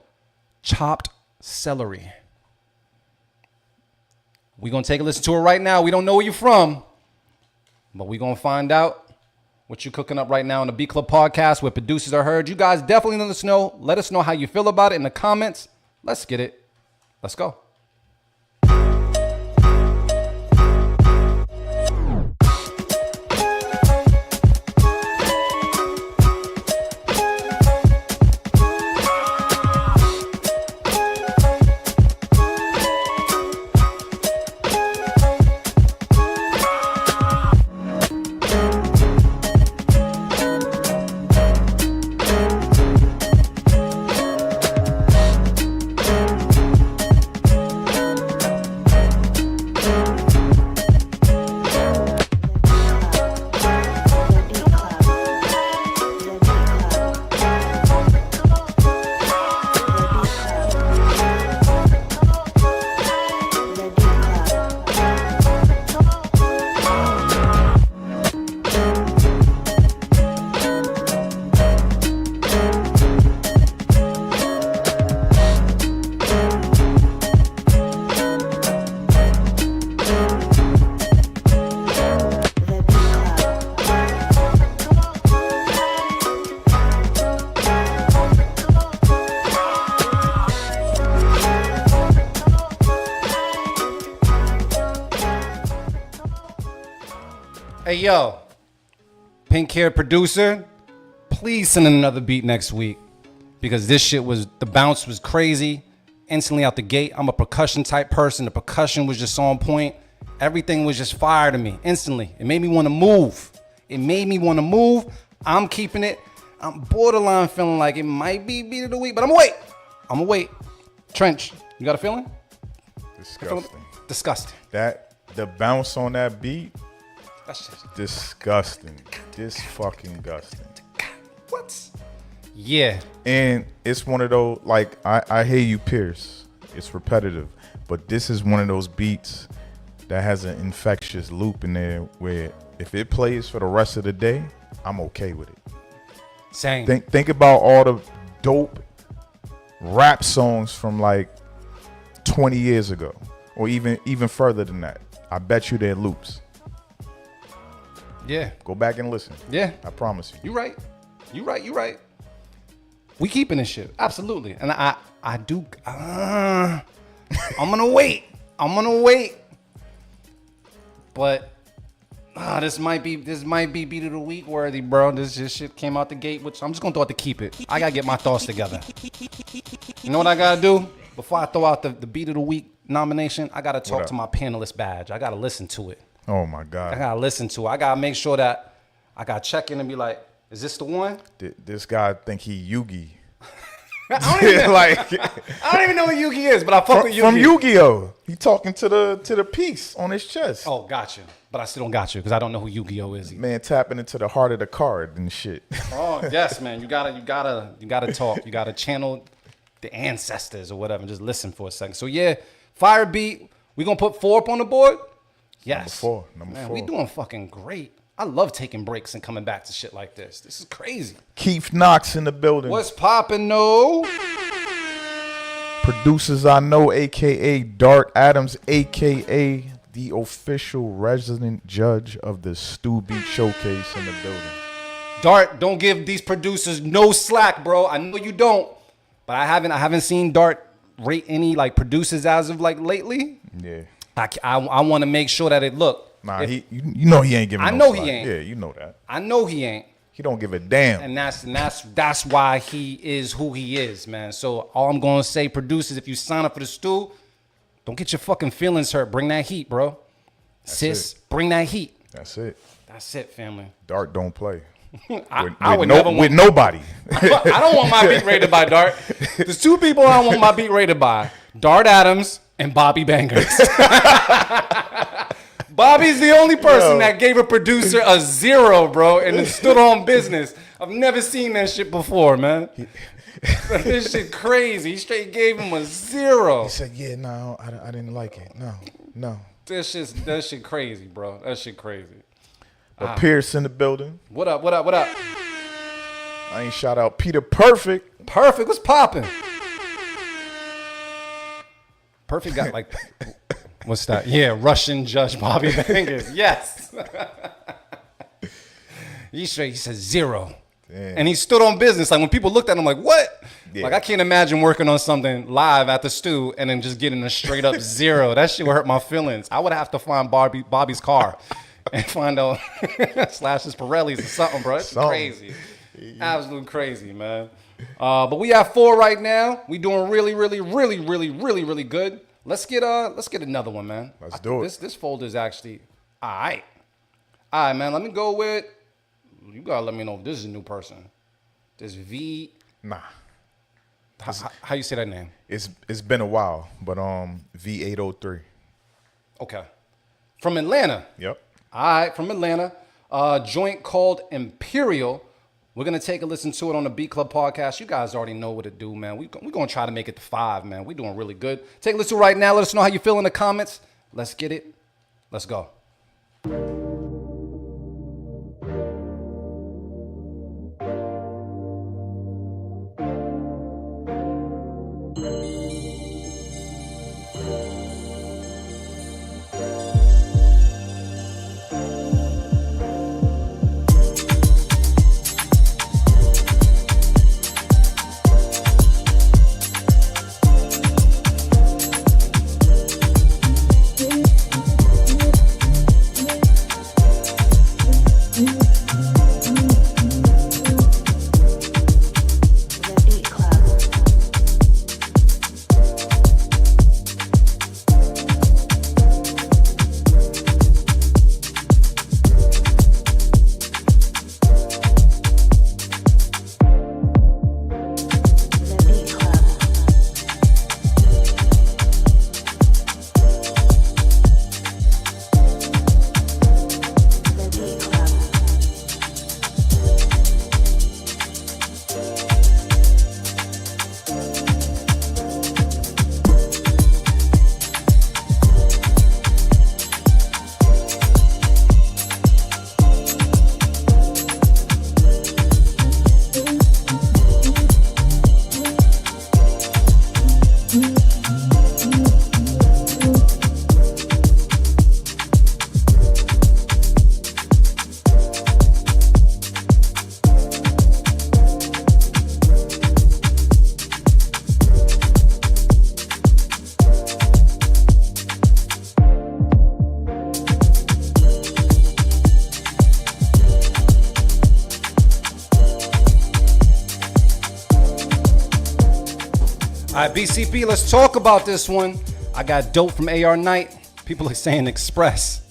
D: Chopped Celery. We're going to take a listen to it right now. We don't know where you're from, but we're going to find out what you're cooking up right now on the B Club podcast where producers are heard. You guys definitely let us know. Let us know how you feel about it in the comments. Let's get it. Let's go. Hey, yo, Pink Hair Producer, please send in another beat next week because this shit the bounce was crazy. Instantly out the gate, I'm a percussion type person. The percussion was just on point. Everything was just fire to me instantly. It made me want to move. I'm keeping it. I'm borderline feeling like it might be beat of the week, but I'm gonna wait. Trench, you got a feeling?
E: Disgusting.
D: Disgusting.
E: The bounce on that beat,
D: That's just
E: disgusting. Fucking disgusting.
D: what? Yeah.
E: And it's one of those, like, I hear you, Pierce. It's repetitive. But this is one of those beats that has an infectious loop in there where if it plays for the rest of the day, I'm okay with it.
D: Same.
E: Think about all the dope rap songs from like 20 years ago, or even further than that. I bet you they're loops.
D: Yeah.
E: Go back and listen.
D: Yeah.
E: I promise you.
D: You right. You right. We keeping this shit. Absolutely. And I do. I'm gonna wait. But this might be beat of the week worthy, bro. This just shit came out the gate, which I'm just gonna throw out to keep it. I gotta get my thoughts together. You know what I gotta do? Before I throw out the beat of the week nomination, I gotta talk to my panelist badge. I gotta listen to it.
E: Oh my God.
D: I gotta listen to it. I gotta make sure that I gotta check in and be like, is this the one?
E: This guy think he Yugi.
D: I don't even know what Yugi is, but I fuck with Yugi.
E: From Yu-Gi-Oh! He talking to the piece on his chest.
D: Oh, gotcha. But I still don't got you because I don't know who Yu-Gi-Oh is. Either.
E: Man, tapping into the heart of the card and shit.
D: Oh yes, man. You gotta talk. You gotta channel the ancestors or whatever. And just listen for a second. So yeah, fire beat. We gonna put 4 up on the board. Yes.
E: Number
D: man,
E: 4.
D: we doing fucking great. I love taking breaks and coming back to shit like this. This is crazy.
E: Keith Knox in the building.
D: What's poppin', no?
E: Producers I know, a.k.a. Dart Adams, a.k.a. the official resident judge of the Stu Beat Showcase in the building.
D: Dart, don't give these producers no slack, bro. I know you don't, but I haven't seen Dart rate any like producers as of like lately.
E: Yeah.
D: I want to make sure that it look.
E: Nah, you know he ain't giving.
D: I
E: no
D: know
E: slack.
D: he ain't.
E: Yeah, you know that.
D: I know he ain't.
E: He don't give a damn.
D: And that's why he is who he is, man. So all I'm gonna say, producers, if you sign up for the Stew, don't get your fucking feelings hurt. Bring that heat, bro. Sis, bring that heat.
E: That's it.
D: That's it, family.
E: Dart don't play.
D: I would never want
E: with nobody.
D: I don't want my beat rated by Dart. There's 2 people I want my beat rated by: Dart Adams and Bobby Bangers. Bobby's the only person that gave a producer a 0, bro, and then stood on business. I've never seen that shit before, man. This shit crazy. He straight gave him a 0.
E: He said, "Yeah, no, I didn't like it. No."
D: That shit crazy, bro. That shit crazy.
E: Pierce in the building.
D: What up?
E: I ain't shout out Peter Perfect.
D: Perfect. What's poppin'? Perfect got like, what's that? Yeah, Russian Judge Bobby Bangers. Yes. He said 0. Damn. And he stood on business. Like when people looked at him like, what? Yeah. Like I can't imagine working on something live at the Stew and then just getting a straight up 0. That shit would hurt my feelings. I would have to find Bobby's car and find out Slash's Pirellis or something, bro. It's crazy. Absolute crazy, man. But we have 4 right now. We doing really good. Let's get another one, man.
E: Let's do it.
D: This folder is actually all right. All right, man. Let me go with. You gotta let me know if this is a new person. This V.
E: Nah.
D: How you say that name?
E: It's been a while, but V803.
D: Okay. From Atlanta.
E: Yep.
D: All right, from Atlanta. Joint called Imperial. We're going to take a listen to it on the Beat Club podcast. You guys already know what to do, man. We're going to try to make it to 5, man. We're doing really good. Take a listen right now. Let us know how you feel in the comments. Let's get it. Let's go. All right, BCP, let's talk about this one. I got dope from AR Knight. People are saying express.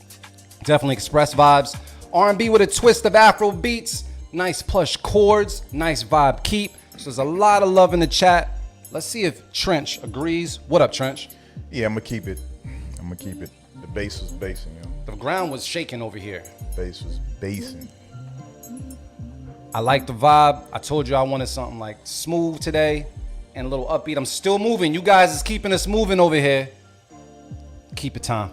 D: Definitely express vibes. R&B with a twist of Afro beats. Nice plush chords. Nice vibe keep. So there's a lot of love in the chat. Let's see if Trench agrees. What up, Trench?
E: Yeah, I'm gonna keep it. The bass was bassing, yo.
D: The ground was shaking over here.
E: Bass was bassing.
D: I like the vibe. I told you I wanted something like smooth today and a little upbeat. I'm still moving. You guys is keeping us moving over here. Keep it time.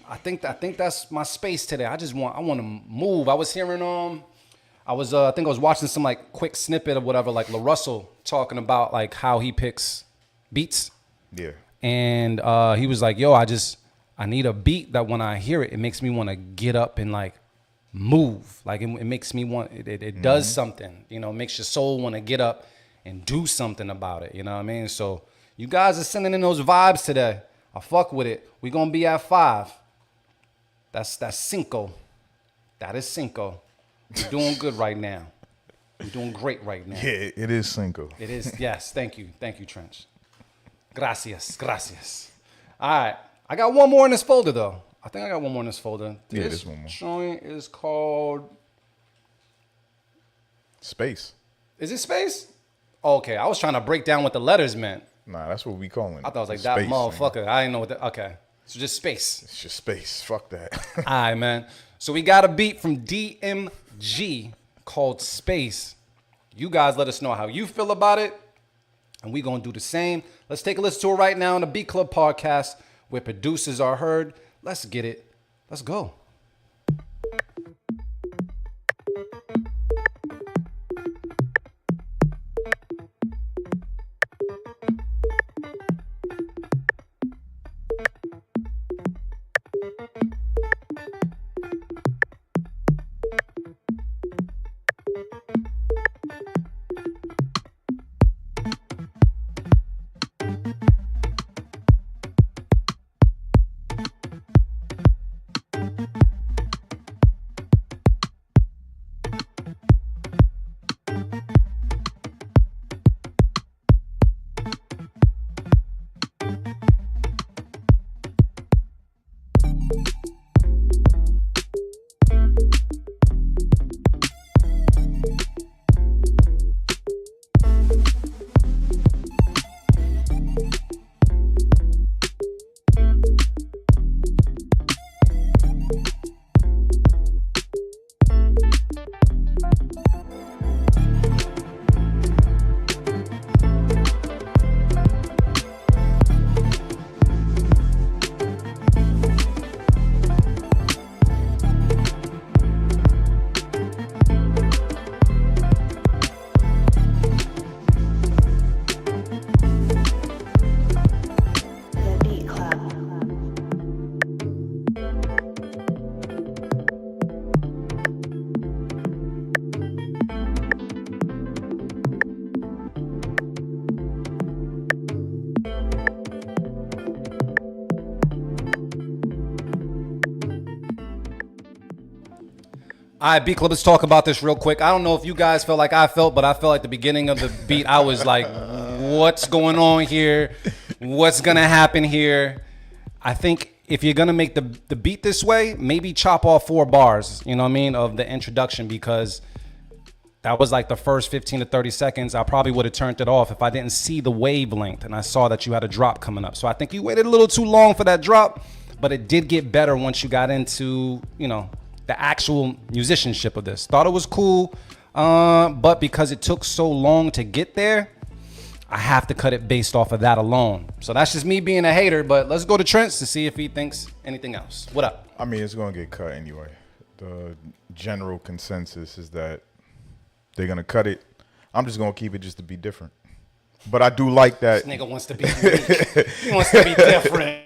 D: I think that's my space today. I want to move. I was hearing I think I was watching some like quick snippet of whatever, like LaRussell talking about like how he picks beats.
E: Yeah.
D: And he was like, yo, I need a beat that when I hear it, it makes me want to get up and like move. Like it makes me want, it does something, you know, it makes your soul want to get up and do something about it. You know what I mean? So you guys are sending in those vibes today. I fuck with it. We're going to be at 5. That's cinco. That is cinco. You're doing good right now. You're doing great right now.
E: Yeah, it is cinco.
D: It is. Yes. Thank you. Thank you, Trench. Gracias. All right. I got one more in this folder, though. I think I got one more in this folder.
E: This one more.
D: Joint is called
E: Space.
D: Is it Space? Okay. I was trying to break down what the letters meant.
E: Nah, that's what we calling it.
D: I thought it was like
E: Space,
D: that motherfucker. I didn't know what that. Okay. So just Space.
E: It's just space. Fuck that.
D: All right, man. So we got a beat from DMG called Space. You guys let us know how you feel about it, and we going to do the same. Let's take a listen to it right now on the Beat Club podcast where producers are heard. Let's get it. Let's go.
H: The Beat Club.
D: All right, Beat Club, let's talk about this real quick. I don't know if you guys felt like I felt, but I felt like the beginning of the beat, I was like, what's going on here? What's going to happen here? I think if you're going to make the beat this way, maybe chop off 4 bars, you know what I mean, of the introduction, because that was like the first 15 to 30 seconds. I probably would have turned it off if I didn't see the wavelength and I saw that you had a drop coming up. So I think you waited a little too long for that drop, but it did get better once you got into, you know, the actual musicianship of this. Thought it was cool, but because it took so long to get there, I have to cut it based off of that alone. So that's just me being a hater, but let's go to Trent to see if he thinks anything else. What up?
E: I mean, it's going to get cut anyway. The general consensus is that they're going to cut it. I'm just going to keep it just to be different. But I do like that.
D: This nigga wants to be unique. He wants to be different.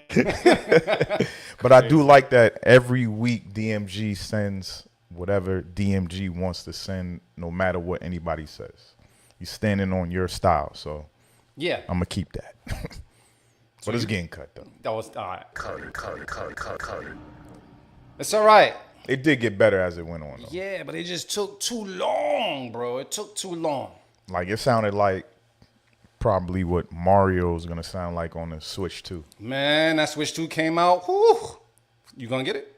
E: But I do like that every week DMG sends whatever DMG wants to send, no matter what anybody says. He's standing on your style, so
D: Yeah.
E: I'm going to keep that. But it's getting cut, though.
D: That was all right. Cut it. It's all right.
E: It did get better as it went on, though.
D: Yeah, but it just took too long, bro. It took too long.
E: Like, it sounded like probably what Mario's gonna sound like on the Switch 2.
D: Man, that Switch 2 came out. Whew. You gonna get it?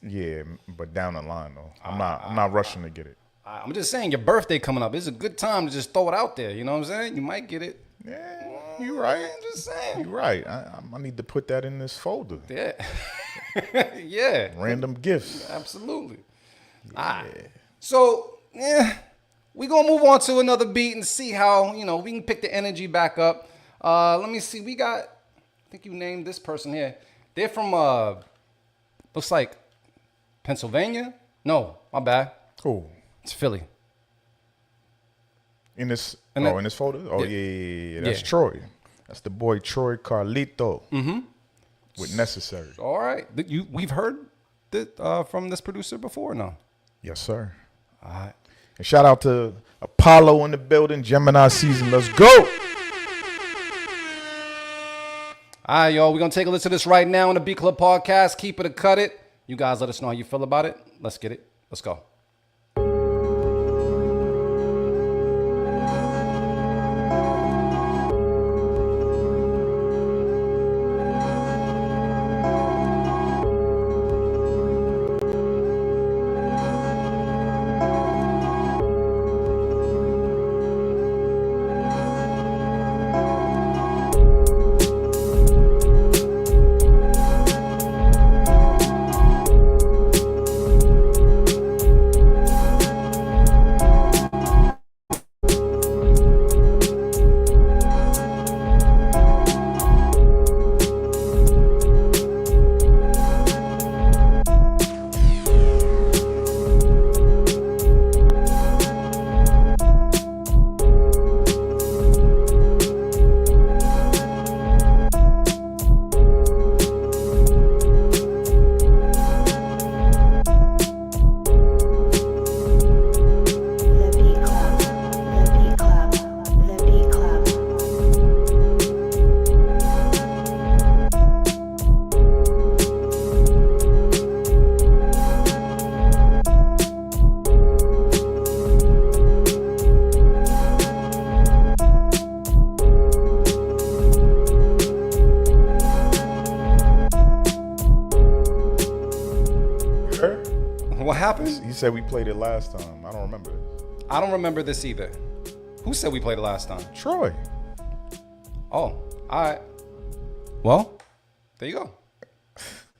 E: Yeah, but down the line though. I'm not rushing to get it.
D: I'm just saying, your birthday coming up. It's a good time to just throw it out there. You know what I'm saying? You might get it.
E: Yeah, you right.
D: I'm just saying.
E: You right. I need to put that in this folder.
D: Yeah. Yeah.
E: Random gifts.
D: Absolutely.
E: Yeah.
D: All right. So, yeah, we're going to move on to another beat and see how, we can pick the energy back up. Let me see. We got, I think you named this person here. They're from, looks like Pennsylvania. No, my bad.
E: Cool.
D: It's Philly.
E: In this
D: And
E: in this folder? Oh,
D: yeah.
E: yeah. That's
D: Yeah.
E: Troy. That's the boy Troy Carlito. Mm-hmm. With Necessary.
D: All right. We've heard from this producer before, no?
E: Yes, sir.
D: All right.
E: And shout out to Apollo in the building, Gemini season. Let's go.
D: All right, y'all. We're going to take a listen to this right now on the Beat Club podcast. Keep it or cut it. You guys let us know how you feel about it. Let's get it. Let's go. What happened?
E: He said we played it last time. I don't remember this.
D: I don't remember this either. Who said we played it last time?
E: Troy.
D: Oh, all right. Well, there you go.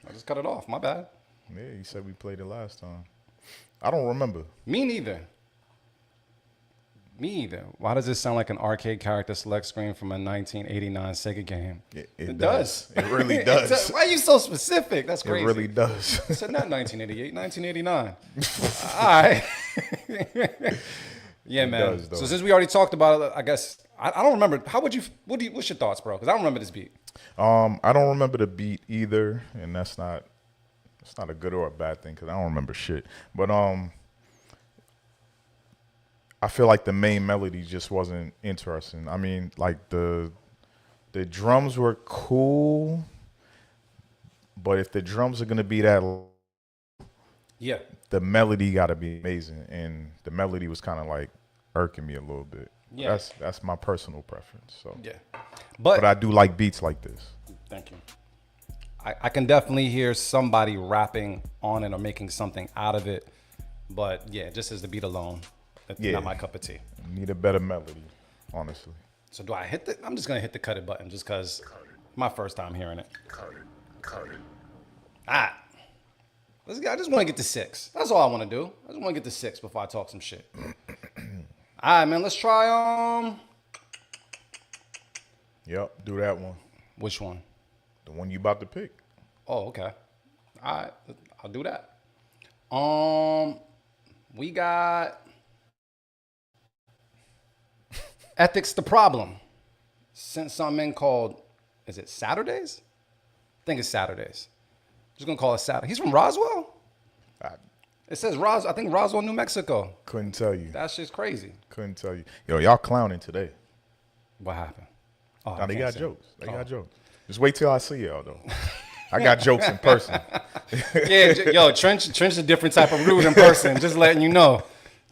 D: I just cut it off. My bad.
E: Yeah, he said we played it last time. I don't remember.
D: Me neither. Me either. Why does this sound like an arcade character select screen from a 1989 Sega game?
E: It does. It really
D: It
E: does.
D: does. Why are you so specific? That's crazy.
E: It really does.
D: I said not 1988, 1989. All right. Yeah, man.
E: does, though.
D: So since we already talked about it, I guess I don't remember. What's your thoughts, bro? Because I don't remember this beat.
E: I don't remember the beat either, and that's not a good or a bad thing because I don't remember shit. But I feel like the main melody just wasn't interesting. I mean, like the drums were cool, but if the drums are gonna be that,
D: Yeah.
E: the melody got to be amazing, and the melody was kind of like irking me a little bit.
D: Yeah.
E: That's my personal preference. So
D: Yeah.
E: but I do like beats like this.
D: Thank you. I can definitely hear somebody rapping on it or making something out of it. But yeah, just as the beat alone, that's
E: Yeah.
D: not my cup of tea.
E: Need a better melody, honestly.
D: So do I hit the? I'm just gonna hit the cut it button just because my first time hearing it.
F: Cut it.
D: Ah, I just want to get to 6. That's all I want to do. I just want to get to 6 before I talk some shit. All right, man. Let's try
E: Yep, do that one.
D: Which one?
E: The one you about to pick.
D: Oh, okay. All right, I'll do that. We got Ethics the Problem. Sent something in called, is it Saturdays? I think it's Saturdays. Just gonna call it Saturday. He's from Roswell? It says I think Roswell, New Mexico.
E: Couldn't tell you.
D: That shit's crazy.
E: Couldn't tell you. Yo, y'all clowning today.
D: What happened? Oh,
E: Nah, they
D: I
E: got
D: can't say.
E: jokes. They got jokes. Just wait till I see y'all though. I got jokes in person.
D: Yeah, yo, Trench a different type of rude in person. Just letting you know.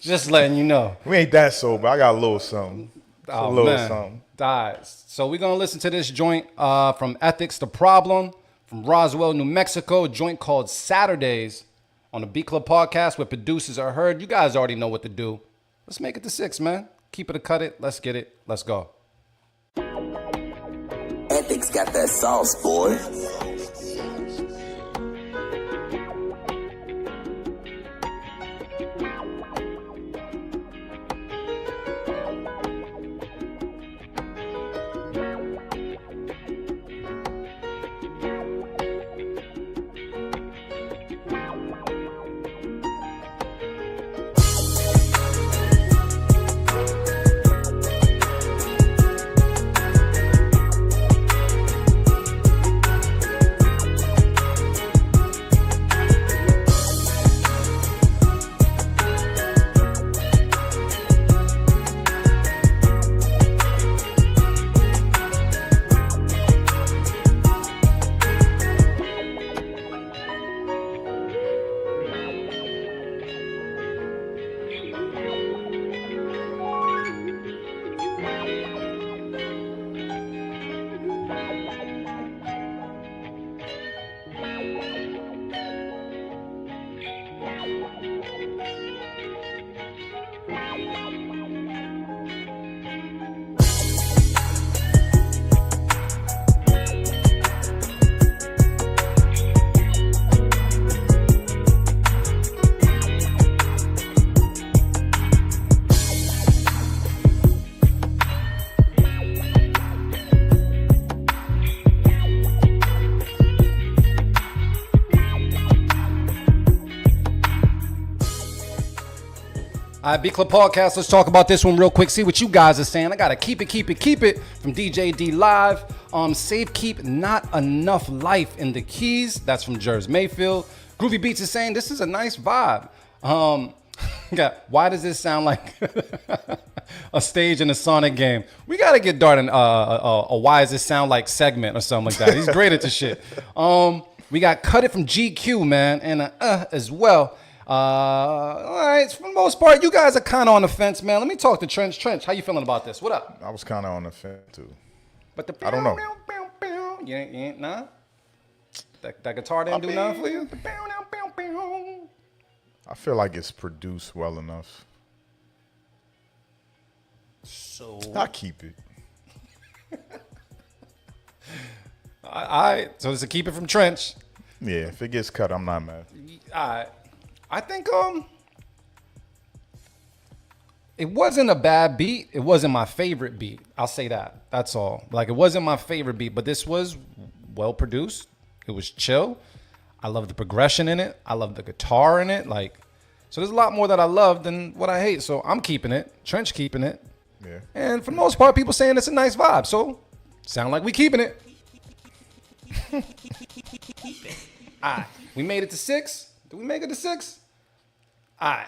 E: We ain't that sober. I got a little something.
D: Oh,
E: a little
D: man.
E: something.
D: right, so we're gonna listen to this joint from Ethics the Problem from Roswell, New Mexico. A joint called Saturdays on the Beat Club podcast where producers are heard. You guys already know what to do. Let's make it to 6, man. Keep it or cut it. Let's get it. Let's go.
H: Ethics got that sauce, boy.
D: All right, Beat Club Podcast, let's talk about this one real quick. See what you guys are saying. I got to keep it from DJ D Live. Safe keep not enough life in the keys. That's from Jers Mayfield. Groovy Beats is saying this is a nice vibe. Why does this sound like a stage in a Sonic game? We got to get Darden a why does this sound like segment or something like that. He's great at the shit. We got Cut It from GQ, man, and as well. All right, for the most part, you guys are kind of on the fence, man. Let me talk to Trench. Trench, how you feeling about this? What up?
E: I was kind of on the fence too.
D: But the
E: I don't know.
D: You ain't nah? That guitar didn't do nothing for you?
E: I feel like it's produced well enough.
D: So
E: I keep it.
D: all right, so it's a keep it from Trench.
E: Yeah, if it gets cut, I'm not mad.
D: All right. I think it wasn't a bad beat. It wasn't my favorite beat. I'll say that. That's all. Like, it wasn't my favorite beat, but this was well produced. It was chill. I love the progression in it. I love the guitar in it. Like, so there's a lot more that I love than what I hate. So I'm keeping it. Trench keeping it.
E: Yeah.
D: And for the most part, people saying it's a nice vibe. So sound like we keeping it. All right. We made it to 6. Did we make it to 6? All right.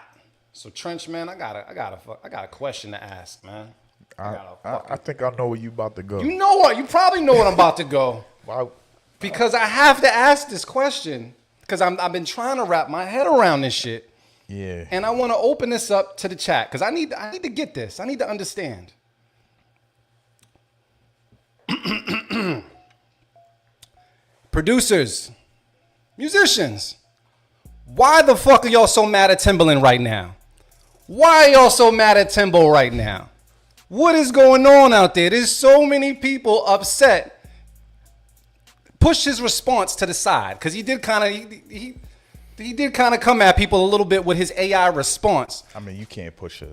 D: So Trench, man, I got a question to ask, man.
E: I think I know where you about to go.
D: You know what? You probably know what I'm about to go.
E: Wow.
D: Because I have to ask this question because I've been trying to wrap my head around this shit.
E: Yeah.
D: And I want to open this up to the chat because I need to get this. I need to understand. Producers, musicians, why the fuck are y'all so mad at Timbaland right now? Why are y'all so mad at Timbo right now? What is going on out there? There's so many people upset. Push his response to the side because he did kind of come at people a little bit with his AI response.
E: I mean, you can't push a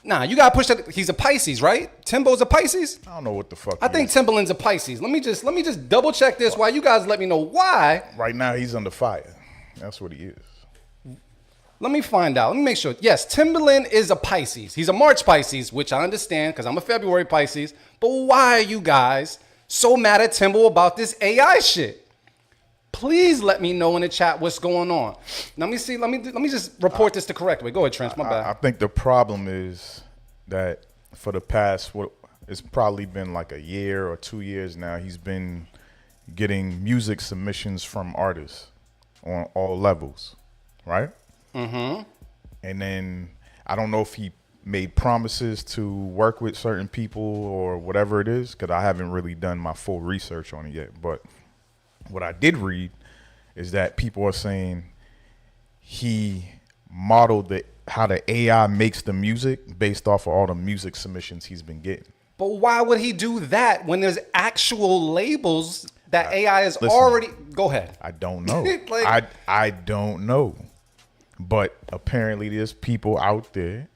D: Nah, you gotta push that. He's a Pisces, right? Timbo's a Pisces.
E: I don't know what the fuck.
D: I think Timbaland's a Pisces. Let me just double check this while you guys let me know why.
E: Right now he's under fire. That's what he is.
D: Let me find out. Let me make sure. Yes, Timbaland is a Pisces. He's a March Pisces, which I understand because I'm a February Pisces. But why are you guys so mad at Timbo about this AI shit? Please let me know in the chat what's going on. Let me see. Let me just report this the correct way. Go ahead, Trench. My bad.
E: I think the problem is that for the past, it's probably been like a year or 2 years now, he's been getting music submissions from artists on all levels, right? Mm-hmm. And then I don't know if he made promises to work with certain people or whatever it is, because I haven't really done my full research on it yet. But what I did read is that people are saying he modeled how the AI makes the music based off of all the music submissions he's been getting.
D: But why would he do that when there's actual labels that AI is
E: listen,
D: already? Go ahead.
E: I don't know. I don't know. But apparently there's people out there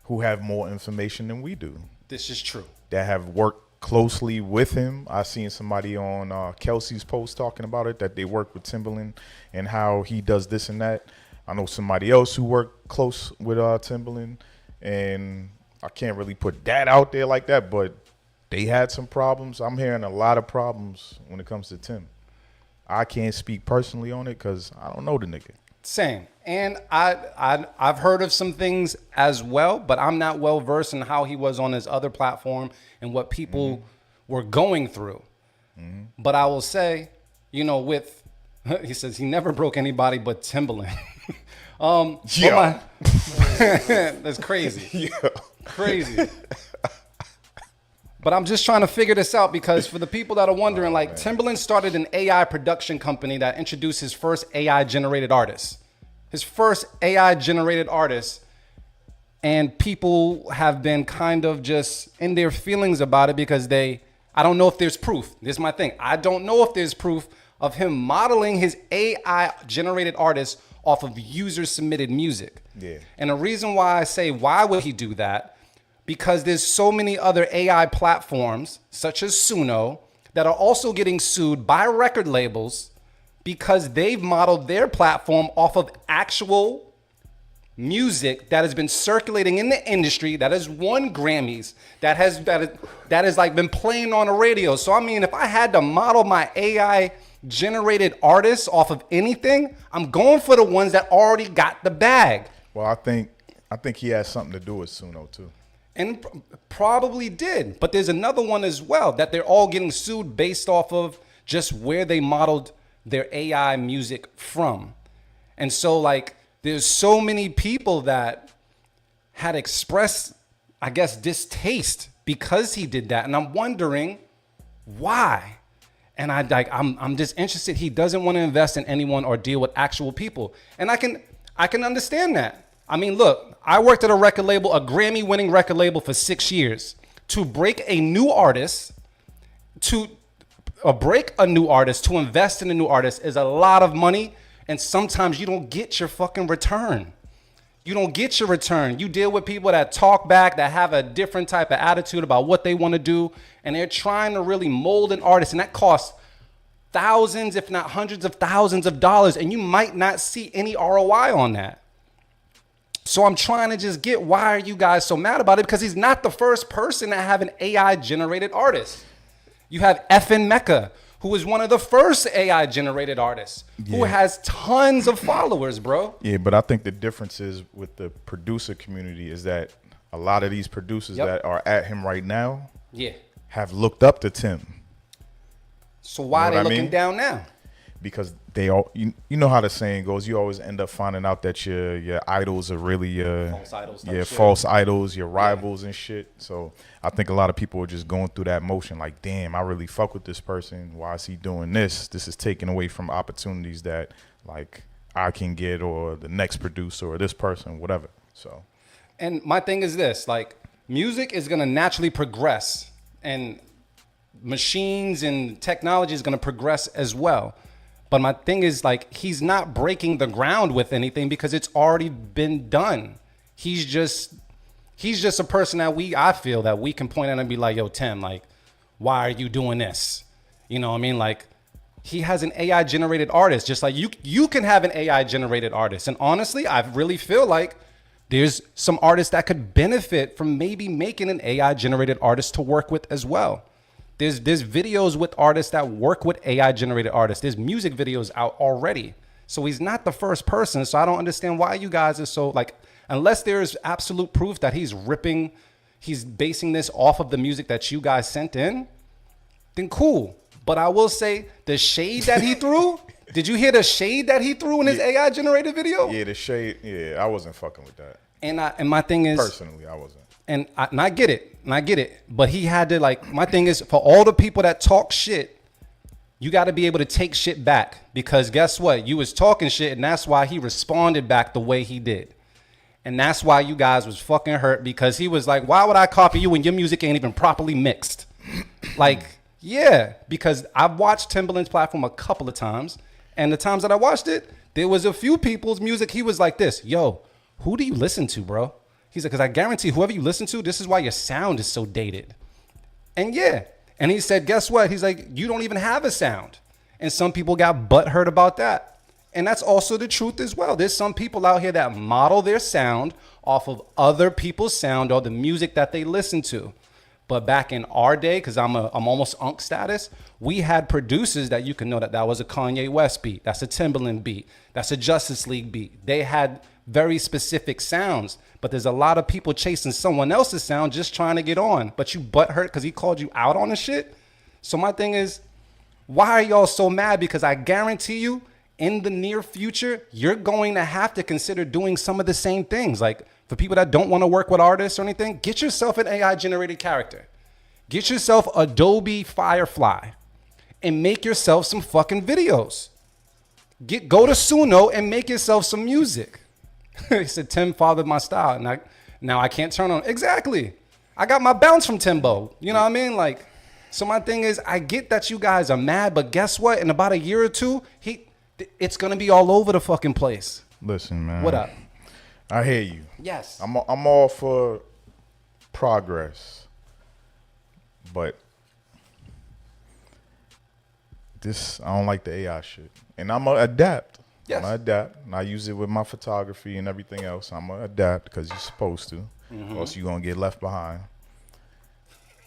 E: who have more information than we do.
D: This is true.
E: That have worked closely with him. I seen somebody on Kelsey's post talking about it, that they work with Timbaland and how he does this and that. I know somebody else who worked close with Timbaland, and I can't really put that out there like that, but they had some problems. I'm hearing a lot of problems when it comes to Tim. I can't speak personally on it because I don't know the nigga.
D: Same. And I've heard of some things as well, but I'm not well versed in how he was on his other platform and what people were going through. But I will say, you know, he says he never broke anybody but Timbaland.
E: Yeah.
D: That's crazy.
E: Yeah.
D: Crazy. But I'm just trying to figure this out because for the people that are wondering, Timbaland started an AI production company that introduced his first AI generated artist. His first AI generated artist. And people have been kind of just in their feelings about it because I don't know if there's proof. This is my thing. I don't know if there's proof of him modeling his AI generated artist off of user submitted music.
E: Yeah.
D: And the reason why I say, why would he do that? Because there's so many other AI platforms, such as Suno, that are also getting sued by record labels because they've modeled their platform off of actual music that has been circulating in the industry, that has won Grammys, that has like been playing on the radio. So I mean, if I had to model my AI generated artists off of anything, I'm going for the ones that already got the bag.
E: Well, I think he has something to do with Suno too.
D: And probably did. But there's another one as well that they're all getting sued based off of just where they modeled their AI music from. And so like there's so many people that had expressed, I guess, distaste because he did that. And I'm wondering why. And I'm just interested. He doesn't want to invest in anyone or deal with actual people. And I can understand that. I mean, look, I worked at a record label, a Grammy-winning record label for 6 years. To break a new artist, to invest in a new artist is a lot of money, and sometimes you don't get your fucking return. You don't get your return. You deal with people that talk back, that have a different type of attitude about what they want to do, and they're trying to really mold an artist, and that costs thousands, if not hundreds of thousands of dollars, and you might not see any ROI on that. So I'm trying to just get, why are you guys so mad about it? Because he's not the first person to have an AI generated artist. You have FN Mecca, who is one of the first AI generated artists, who has tons of followers, bro.
E: Yeah, but I think the difference is with the producer community is that a lot of these producers that are at him right now have looked up to Tim.
D: So why are they looking down now?
E: Because they all, you know how the saying goes, you always end up finding out that your idols are really false idols, your rivals and shit. So I think a lot of people are just going through that motion like, damn, I really fuck with this person. Why is he doing this? This is taking away from opportunities that like I can get, or the next producer or this person, whatever. So,
D: and my thing is this, like, music is going to naturally progress, and machines and technology is going to progress as well. But my thing is, like, he's not breaking the ground with anything because it's already been done. He's just a person that I feel that we can point at and be like, yo, Tim, like, why are you doing this? You know what I mean? Like, he has an AI generated artist, just like you can have an AI generated artist. And honestly, I really feel like there's some artists that could benefit from maybe making an AI generated artist to work with as well. There's videos with artists that work with AI generated artists. There's music videos out already. So he's not the first person. So I don't understand why you guys are so like, unless there's absolute proof that he's basing this off of the music that you guys sent in, then cool. But I will say the shade that he threw, did you hear the shade that he threw in his AI generated video?
E: Yeah, the shade. Yeah, I wasn't fucking with that.
D: And my thing is,
E: Personally, I wasn't.
D: and I get it. But he had to, like, my thing is, for all the people that talk shit, you got to be able to take shit back, because guess what? You was talking shit, and that's why he responded back the way he did. And that's why you guys was fucking hurt, because he was like, why would I copy you when your music ain't even properly mixed? Like, yeah, because I've watched Timbaland's platform a couple of times, and the times that I watched it, there was a few people's music. He was like this, yo, who do you listen to, bro? He's like, because I guarantee whoever you listen to, this is why your sound is so dated. And yeah. And he said, guess what? He's like, you don't even have a sound. And some people got butthurt about that. And that's also the truth as well. There's some people out here that model their sound off of other people's sound or the music that they listen to. But back in our day, because I'm almost unk status, we had producers that you can know that was a Kanye West beat. That's a Timbaland beat. That's a Justice League beat. They had very specific sounds. But there's a lot of people chasing someone else's sound just trying to get on. But you butthurt because he called you out on the shit. So my thing is, why are y'all so mad? Because I guarantee you, in the near future, you're going to have to consider doing some of the same things. Like, for people that don't want to work with artists or anything, get yourself an AI-generated character. Get yourself Adobe Firefly and make yourself some fucking videos. Go to Suno and make yourself some music. He said, Tim fathered my style. And now I can't turn on. Exactly. I got my bounce from Timbo. You know what I mean? Like, so my thing is, I get that you guys are mad, but guess what? In about a year or two, it's going to be all over the fucking place.
E: Listen, man.
D: What up?
E: I hear you.
D: Yes.
E: I'm all for progress. But I don't like the AI shit. And I'm going to adapt.
D: Yes.
E: I'm going to adapt. And I use it with my photography and everything else. I'm going to adapt because you're supposed to. Or else you're going to get left behind.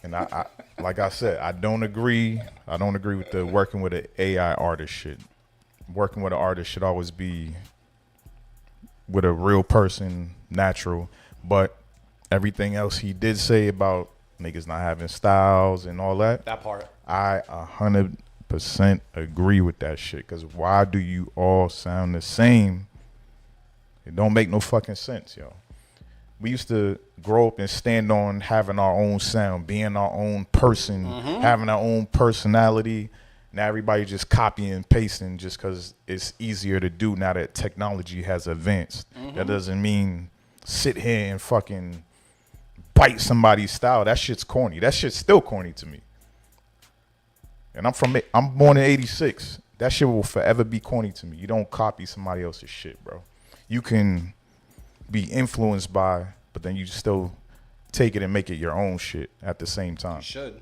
E: And I like I said, I don't agree with the working with an AI artist shit. Working with an artist should always be with a real person, natural. But everything else he did say about niggas not having styles and all that.
D: That part.
E: I 100% agree with that shit. Because why do you all sound the same? It don't make no fucking sense, yo. We used to grow up and stand on having our own sound, being our own person, having our own personality. Now everybody just copying and pasting just because it's easier to do now that technology has advanced. That doesn't mean sit here and fucking bite somebody's style. That shit's corny. That shit's still corny to me. And I'm born in '86. That shit will forever be corny to me. You don't copy somebody else's shit, bro. You can be influenced by, but then you still take it and make it your own shit at the same time.
D: You should.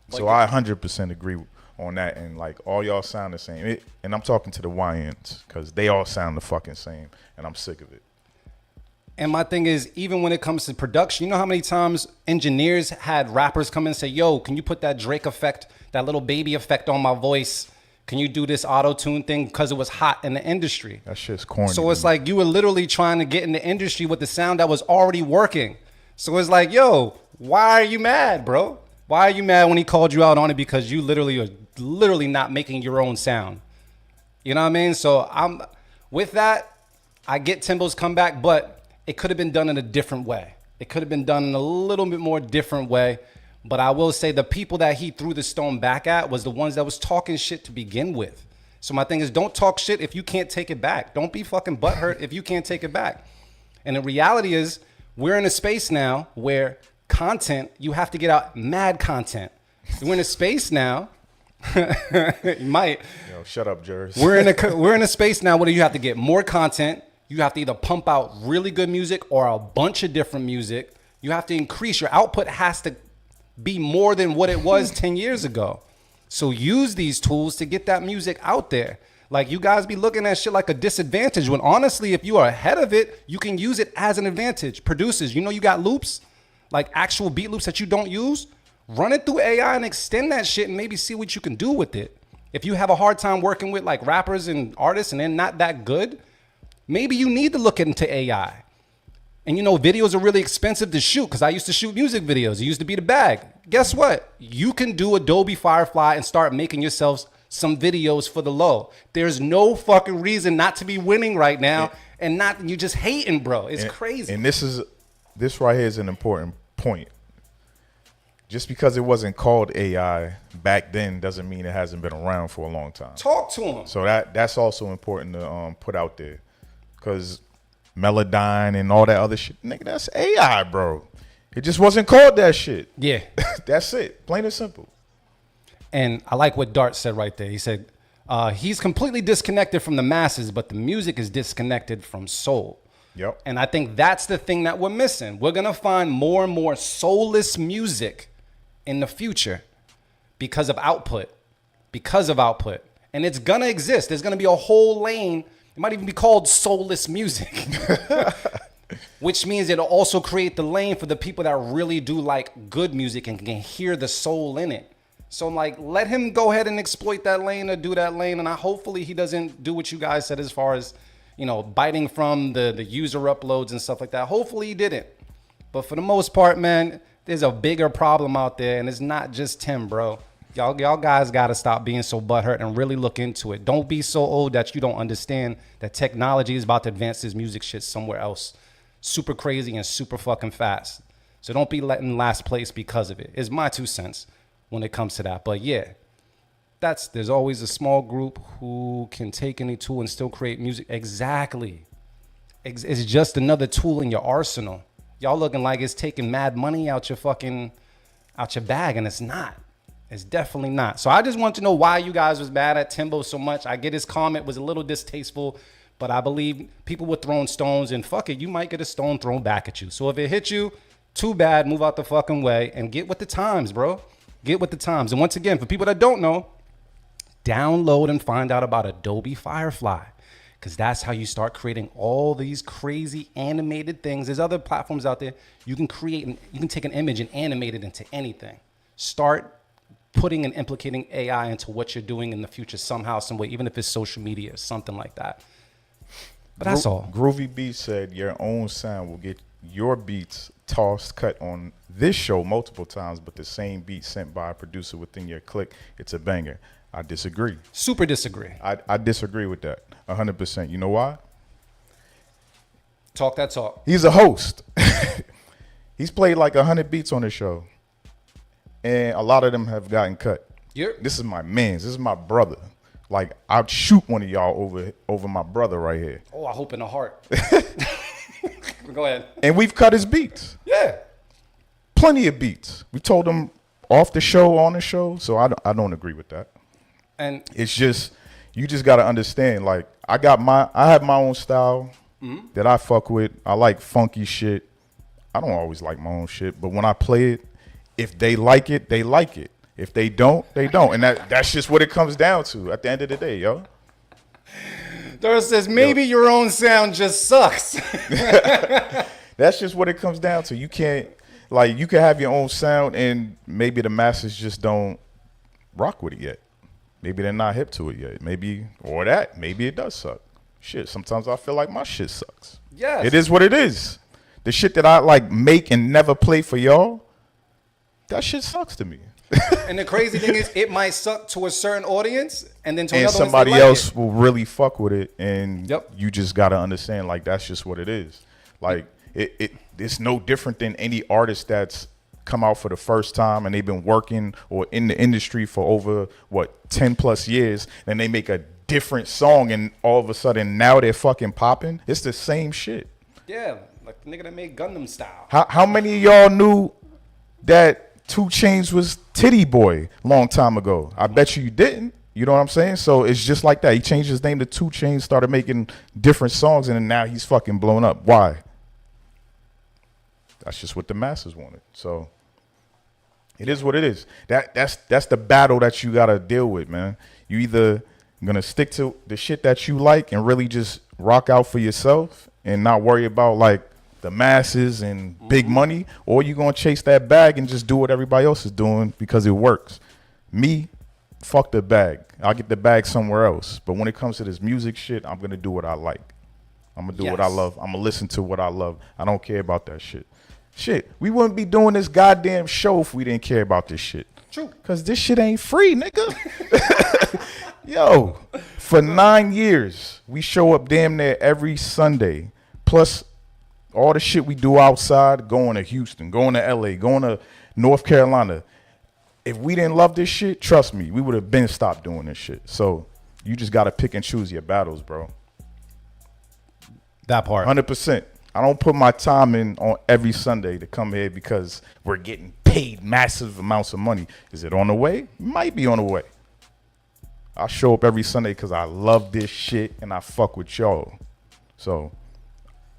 E: So I 100% agree on that, and like all y'all sound the same. And I'm talking to the YNs because they all sound the fucking same, and I'm sick of it.
D: And my thing is, even when it comes to production, you know how many times engineers had rappers come in and say, yo, can you put that Drake effect, that little baby effect on my voice? Can you do this auto-tune thing? Because it was hot in the industry.
E: That shit's corny.
D: So it's like you were literally trying to get in the industry with the sound that was already working. So it's like, yo, why are you mad, bro? Why are you mad when he called you out on it? Because you literally are not making your own sound. You know what I mean? So with that, I get Timbo's comeback, but it could have been done in a different way. It could have been done in a little bit more different way. But I will say the people that he threw the stone back at was the ones that was talking shit to begin with. So my thing is, don't talk shit if you can't take it back. Don't be fucking butthurt if you can't take it back. And the reality is, we're in a space now where content, you have to get out mad content. We're in a space now. You might.
E: Yo, shut up, Jers.
D: We're in a space now where you have to get more content. You have to either pump out really good music or a bunch of different music. You have to increase. Your output has to be more than what it was 10 years ago. So use these tools to get that music out there. Like, you guys be looking at shit like a disadvantage when honestly, if you are ahead of it, you can use it as an advantage. Producers, you know you got loops, like actual beat loops that you don't use. Run it through AI and extend that shit and maybe see what you can do with it. If you have a hard time working with like rappers and artists and they're not that good, maybe you need to look into AI. And you know, videos are really expensive to shoot because I used to shoot music videos. It used to be the bag. Guess what? You can do Adobe Firefly and start making yourselves some videos for the low. There's no fucking reason not to be winning right now and not you just hating, bro. It's crazy.
E: And this right here is an important point. Just because it wasn't called AI back then doesn't mean it hasn't been around for a long time.
D: Talk to him.
E: So that's also important to put out there, because Melodyne and all that other shit, nigga, that's AI, bro. It just wasn't called that shit.
D: Yeah.
E: That's it, plain and simple.
D: And I like what Dart said right there. He said he's completely disconnected from the masses, but the music is disconnected from soul.
E: Yep.
D: And I think that's the thing that we're missing. We're gonna find more and more soulless music in the future because of output. And it's gonna exist. There's gonna be a whole lane. It might even be called soulless music, which means it'll also create the lane for the people that really do like good music and can hear the soul in it. So I'm like, let him go ahead and exploit that lane or do that lane. And hopefully he doesn't do what you guys said as far as, biting from the user uploads and stuff like that. Hopefully he didn't. But for the most part, man, there's a bigger problem out there, and it's not just Tim, bro. Y'all guys got to stop being so butthurt and really look into it. Don't be so old that you don't understand that technology is about to advance this music shit somewhere else. Super crazy and super fucking fast. So don't be letting last place because of it. It's my 2 cents when it comes to that. But yeah, there's always a small group who can take any tool and still create music. Exactly. It's just another tool in your arsenal. Y'all looking like it's taking mad money out your bag, and it's not. It's definitely not. So I just want to know why you guys was mad at Timbo so much. I get his comment was a little distasteful, but I believe people were throwing stones, and fuck it, you might get a stone thrown back at you. So if it hit you, too bad, move out the fucking way and get with the times, bro. Get with the times. And once again, for people that don't know, download and find out about Adobe Firefly, because that's how you start creating all these crazy animated things. There's other platforms out there. You can take an image and animate it into anything. Start putting and implicating AI into what you're doing in the future somehow, some way, even if it's social media or something like that. But that's all.
E: Groovy Beats said your own sound will get your beats tossed, cut on this show multiple times, but the same beat sent by a producer within your click, it's a banger. I disagree.
D: Super disagree.
E: I disagree with that 100%. You know why?
D: Talk that talk.
E: He's a host. He's played like 100 beats on the show, and a lot of them have gotten cut. This is my man's. This is my brother. Like, I'd shoot one of y'all over my brother right here.
D: Oh, I hope in the heart. Go ahead.
E: And we've cut his beats.
D: Yeah.
E: Plenty of beats. We told him off the show, on the show. So I don't agree with that.
D: And
E: it's just, you just got to understand, like, I have my own style that I fuck with. I like funky shit. I don't always like my own shit, but when I play it, if they like it, they like it. If they don't, they don't. And that's just what it comes down to at the end of the day, yo.
D: Doris says, maybe your own sound just sucks.
E: That's just what it comes down to. You can't, like, you can have your own sound and maybe the masses just don't rock with it yet. Maybe they're not hip to it yet. Maybe it does suck. Shit, sometimes I feel like my shit sucks.
D: Yes.
E: It is what it is. The shit that I, like, make and never play for y'all, that shit sucks to me.
D: And the crazy thing is, it might suck to a certain audience, and then to another
E: somebody else will really fuck with it, and
D: Yep.
E: you just gotta understand, like, that's just what it is. Like, it's no different than any artist that's come out for the first time and they've been working or in the industry for over 10 plus years, and they make a different song, and all of a sudden now they're fucking popping. It's the same shit.
D: Yeah, like the nigga that made Gundam Style.
E: How many of y'all knew that 2 Chainz was Titty Boy long time ago? I bet you didn't. You know what I'm saying? So it's just like that. He changed his name to 2 Chainz, started making different songs, and then now he's fucking blown up. Why? That's just what the masses wanted. So it is what it is. That's the battle that you gotta deal with, man. You either gonna stick to the shit that you like and really just rock out for yourself and not worry about, like, the masses and big money, or you gonna chase that bag and just do what everybody else is doing because it works. Me, fuck the bag. I'll get the bag somewhere else. But when it comes to this music shit, I'm gonna do what I like. I'm gonna do what I love. I'm gonna listen to what I love. I don't care about that shit. Shit, we wouldn't be doing this goddamn show if we didn't care about this shit.
D: True.
E: Because this shit ain't free, nigga. Yo, for 9 years, we show up damn near every Sunday. Plus all the shit we do outside, going to Houston, going to LA, going to North Carolina. If we didn't love this shit, trust me, we would have been stopped doing this shit. So you just got to pick and choose your battles, bro.
D: That part.
E: 100%. I don't put my time in on every Sunday to come here because we're getting paid massive amounts of money. Is it on the way? Might be on the way. I show up every Sunday because I love this shit and I fuck with y'all. So,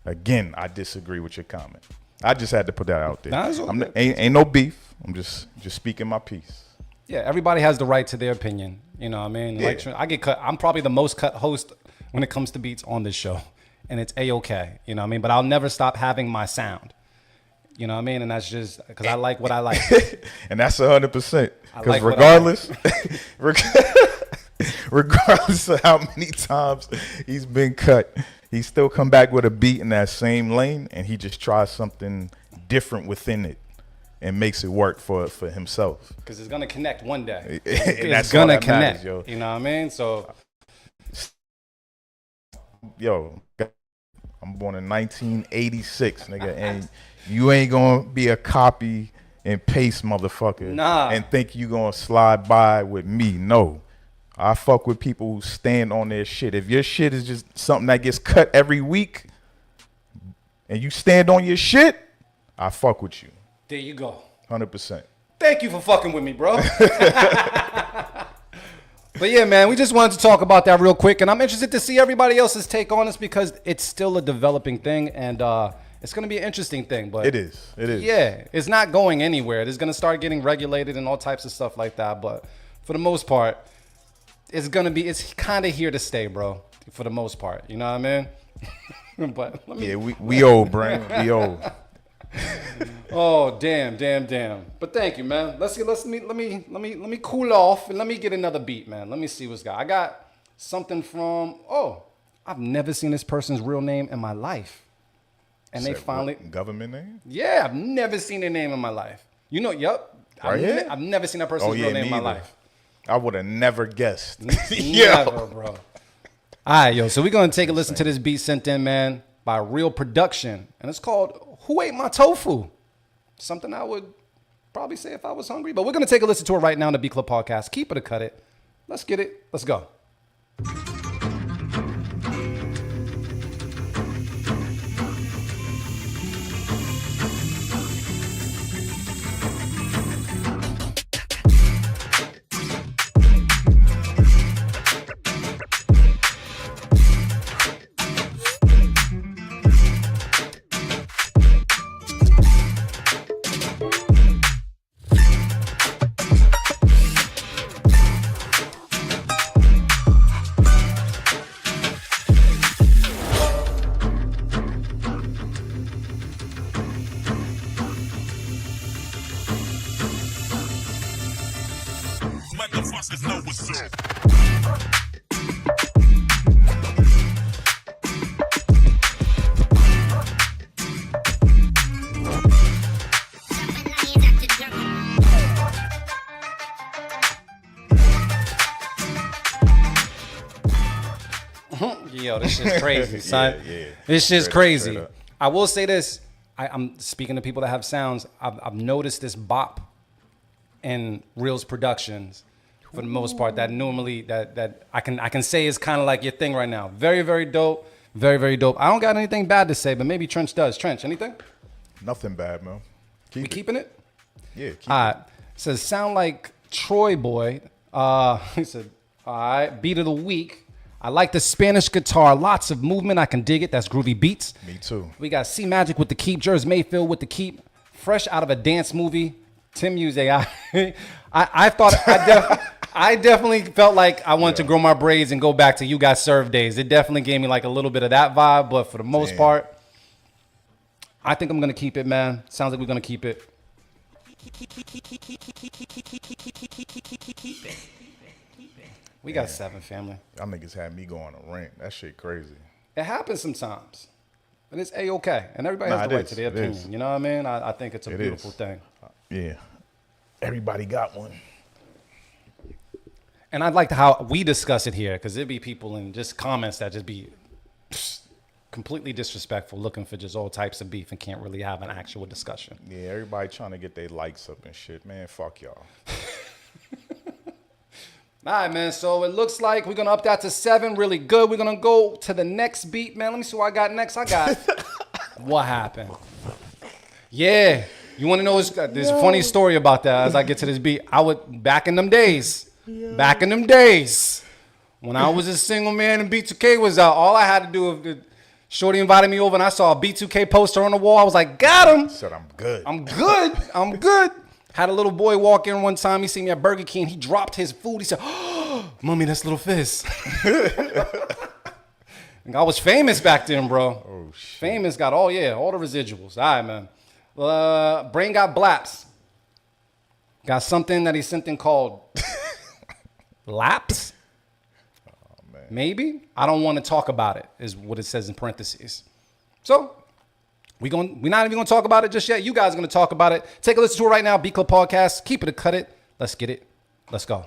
E: again, I disagree with your comment. I just had to put that out there.
D: Nah,
E: ain't no beef. I'm just speaking my piece.
D: Yeah, everybody has the right to their opinion. You know what I mean?
E: Yeah.
D: Like, I get cut. I'm probably the most cut host when it comes to beats on this show. And it's A-okay. You know what I mean? But I'll never stop having my sound. You know what I mean? And that's just because I like what I like.
E: And that's 100%. Because
D: like
E: regardless, regardless of how many times he's been cut, he still come back with a beat in that same lane, and he just tries something different within it and makes it work for himself.
D: Because it's gonna connect one day.
E: It's
D: gonna connect. Matters, you know what I mean? So,
E: yo, I'm born in 1986, nigga, and you ain't gonna be a copy and paste motherfucker and think you gonna slide by with me. No. I fuck with people who stand on their shit. If your shit is just something that gets cut every week and you stand on your shit, I fuck with you.
D: There you go.
E: 100%.
D: Thank you for fucking with me, bro. But yeah, man, we just wanted to talk about that real quick. And I'm interested to see everybody else's take on this because it's still a developing thing. And it's going to be an interesting thing. But
E: It is.
D: Yeah, it's not going anywhere. It's going to start getting regulated and all types of stuff like that. But for the most part, it's kind of here to stay, bro, for the most part. You know what I mean? But
E: we old, Brian. We old.
D: Oh, damn. But thank you, man. Let me cool off and let me get another beat, man. Let me see what's got. I got something from, I've never seen this person's real name in my life. And they finally.
E: Government name?
D: Yeah, I've never seen their name in my life. You know, yep. I've never seen that person's real name in my life.
E: I would have never guessed.
D: Never, bro. All right, yo. So we're going to take a listen to this beat sent in, man, by Real Production. And it's called Who Ate My Tofu? Something I would probably say if I was hungry. But we're going to take a listen to it right now on the Beat Club Podcast. Keep it or cut it. Let's get it. Let's go.
F: Motherfuckers know what's up.
D: Yo, this shit's crazy, son.
E: Yeah.
D: This shit's crazy. I will say this. I'm speaking to people that have sounds. I've noticed this bop in Reels Productions for the most part. That normally that I can say is kind of like your thing right now. Very, very dope. Very, very dope. I don't got anything bad to say, but maybe Trench does. Trench, anything?
E: Nothing bad, man.
D: Keeping it?
E: Yeah. Keep
D: All right. Says sound like Troy Boy. He said, all right, beat of the week. I like the Spanish guitar. Lots of movement. I can dig it. That's groovy beats.
E: Me too.
D: We got C Magic with the keep. Jers Mayfield with the keep. Fresh out of a dance movie. Tim Hughes AI. I definitely felt like I wanted to grow my braids and go back to You Got Served days. It definitely gave me like a little bit of that vibe, but for the most part, I think I'm gonna keep it, man. Sounds like we're gonna keep it. We got 7, family.
E: Y'all niggas had me go on a rant. That shit crazy.
D: It happens sometimes. And it's A-okay. And everybody has the right to their opinion. You know what I mean? I think it's a beautiful thing.
E: Yeah. Everybody got one.
D: And I'd like to how we discuss it here, because there'd be people in just comments that just be completely disrespectful, looking for just all types of beef and can't really have an actual discussion.
E: Yeah, everybody trying to get their likes up and shit. Man, fuck y'all.
D: All right, man. So it looks like we're going to up that to 7. Really good. We're going to go to the next beat, man. Let me see what I got next. I got What Happened. Yeah. You want to know, there's a funny story about that as I get to this beat. Back in them days, when I was a single man and B2K was out, all I had to do, Shorty invited me over and I saw a B2K poster on the wall. I was like, got him.
E: Said, I'm good.
D: I'm good. Had a little boy walk in one time. He seen me at Burger King. He dropped his food. He said, oh, Mommy, that's Little Fizz. I was famous back then, bro.
E: Oh, shit.
D: Famous got all the residuals. All right, man. Brain got blaps. Got something that he sent in called laps.
E: Oh, man.
D: Maybe. I don't want to talk about it, is what it says in parentheses. So, we're not even going to talk about it just yet. You guys are going to talk about it. Take a listen to it right now. Beat Club Podcast. Keep it or cut it. Let's get it. Let's go.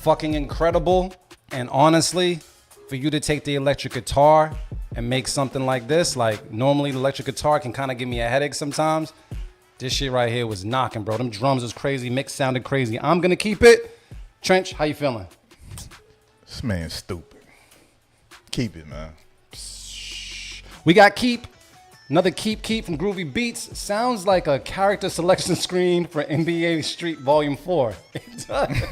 D: Fucking incredible. And honestly, for you to take the electric guitar and make something like this, like normally the electric guitar can kind of give me a headache sometimes. This shit right here was knocking, bro. Them drums was crazy. Mix sounded crazy. I'm gonna keep it. Trench, how you feeling?
E: This man's stupid. Keep it, man.
D: We got Keep. Another Keep from Groovy Beats. Sounds like a character selection screen for NBA Street Volume 4. It does.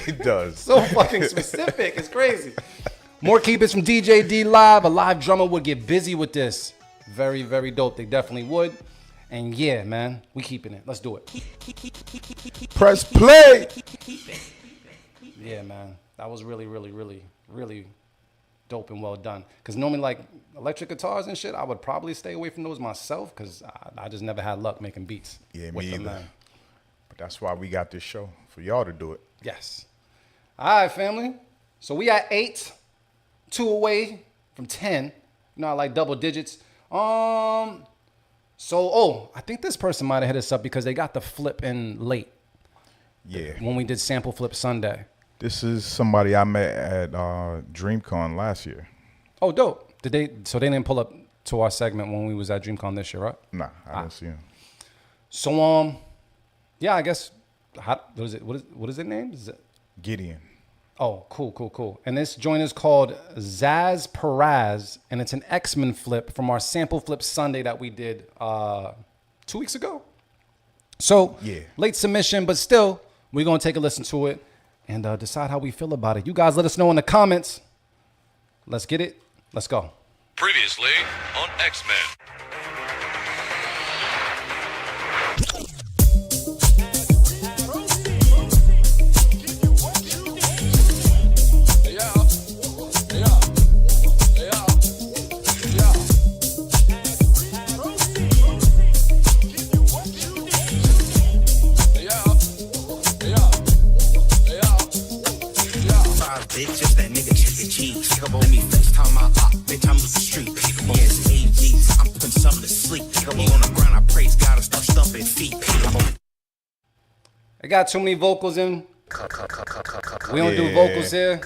E: It does.
D: So fucking specific. It's crazy. More Keep It's from DJ D Live. A live drummer would get busy with this. Very, very dope. They definitely would. And yeah, man, we keeping it. Let's do it.
E: Press play.
D: Yeah, man. That was really, really, really, really dope and well done. Because normally, like electric guitars and shit, I would probably stay away from those myself because I just never had luck making beats.
E: Yeah,
D: with
E: me
D: them,
E: either.
D: man.
E: But that's why we got this show, for y'all to do it.
D: Yes. All right, family. So we at 8, 2 away from 10. You know, I like double digits. I think this person might have hit us up because they got the flip in late.
E: Yeah.
D: When we did Sample Flip Sunday.
E: This is somebody I met at DreamCon last year.
D: Oh, dope. So they didn't pull up to our segment when we was at DreamCon this year, right?
E: Nah, I didn't see him.
D: So yeah, I guess what is it named?
E: Gideon.
D: Oh, cool. And this joint is called Zaz Perez, and it's an X-Men flip from our Sample Flip Sunday that we did 2 weeks ago. So,
E: yeah,
D: late submission, but still, we're going to take a listen to it and decide how we feel about it. You guys let us know in the comments. Let's get it. Let's go.
F: Previously on X-Men.
I: Bitch, just that nigga check the cheese. Let me FaceTime my op, bitch, I'm with the street. Yes,
D: It got too many vocals in. We don't do vocals here.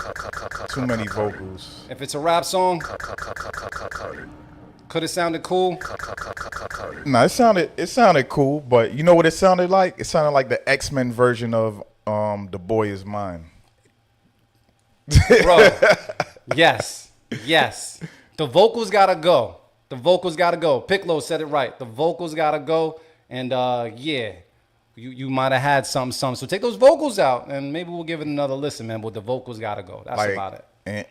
E: Too many vocals.
D: If it's a rap song, could have sounded cool.
E: No, it sounded cool, but you know what it sounded like? It sounded like the X-Men version of The Boy Is Mine.
D: Bro, yes. The vocals gotta go. Piccolo said it right. The vocals gotta go. And yeah, you might have had some. So take those vocals out, and maybe we'll give it another listen, man. But the vocals gotta go. That's like, about it.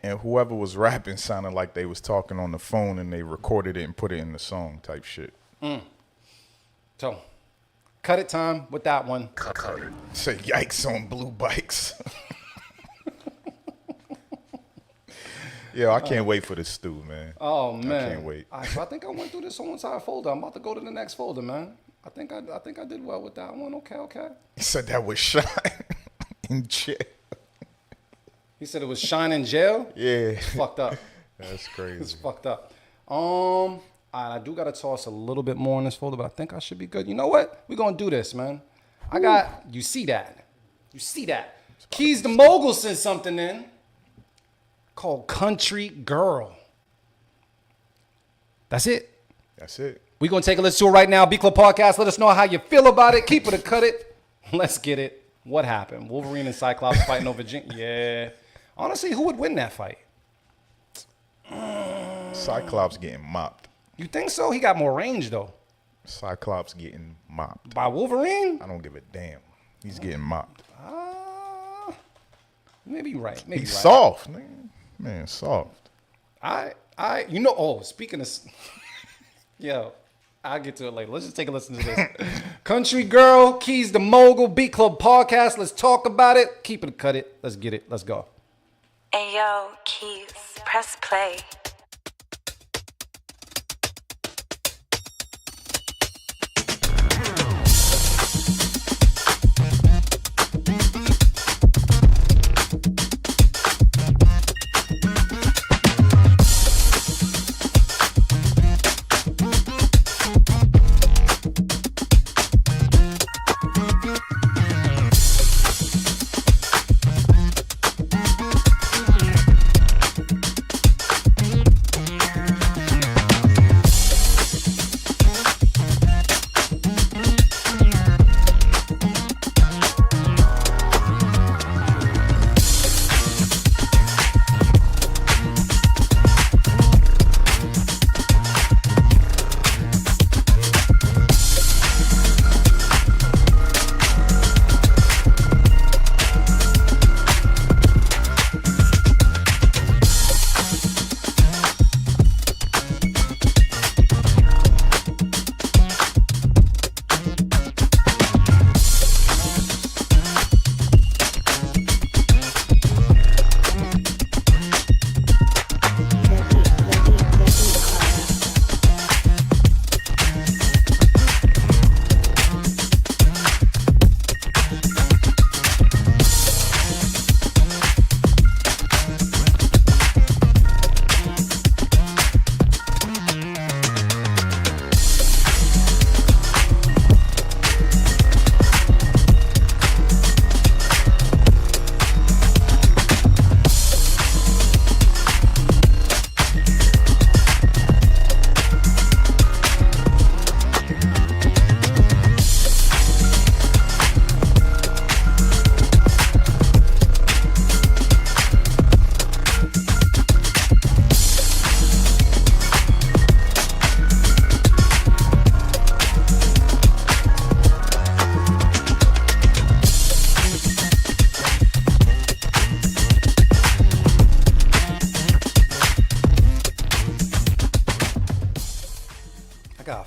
E: And whoever was rapping sounded like they was talking on the phone, and they recorded it and put it in the song type shit.
D: So, cut it time with that one.
E: Say yikes on blue bikes. Yo, I can't wait for this stew, man.
D: Oh man,
E: I can't wait.
D: I think I went through this whole entire folder. I'm about to go to the next folder, man. I think I did well with that one. Okay.
E: He said that was Shine in jail.
D: He said it was Shine in jail.
E: Yeah,
D: it's fucked up.
E: That's crazy.
D: It's fucked up. I do gotta toss a little bit more in this folder, but I think I should be good. You know what? We're gonna do this, man. You see that? Keys the Mogul sent something in called Country Girl. That's it. We're going to take a listen to it right now. B Club Podcast. Let us know how you feel about it. Keep it or cut it. Let's get it. What happened? Wolverine and Cyclops fighting over Yeah. Honestly, who would win that fight?
E: Cyclops getting mopped.
D: You think so? He got more range, though.
E: Cyclops getting mopped.
D: By Wolverine?
E: I don't give a damn. He's getting mopped.
D: Maybe you're right.
E: He's soft, man. Soft.
D: Speaking of... Yo, I'll get to it later. Let's just take a listen to this. Country Girl, Keys the Mogul, Beat Club Podcast. Let's talk about it. Keep it, cut it. Let's get it. Let's go.
I: Hey, yo, Keys, press play.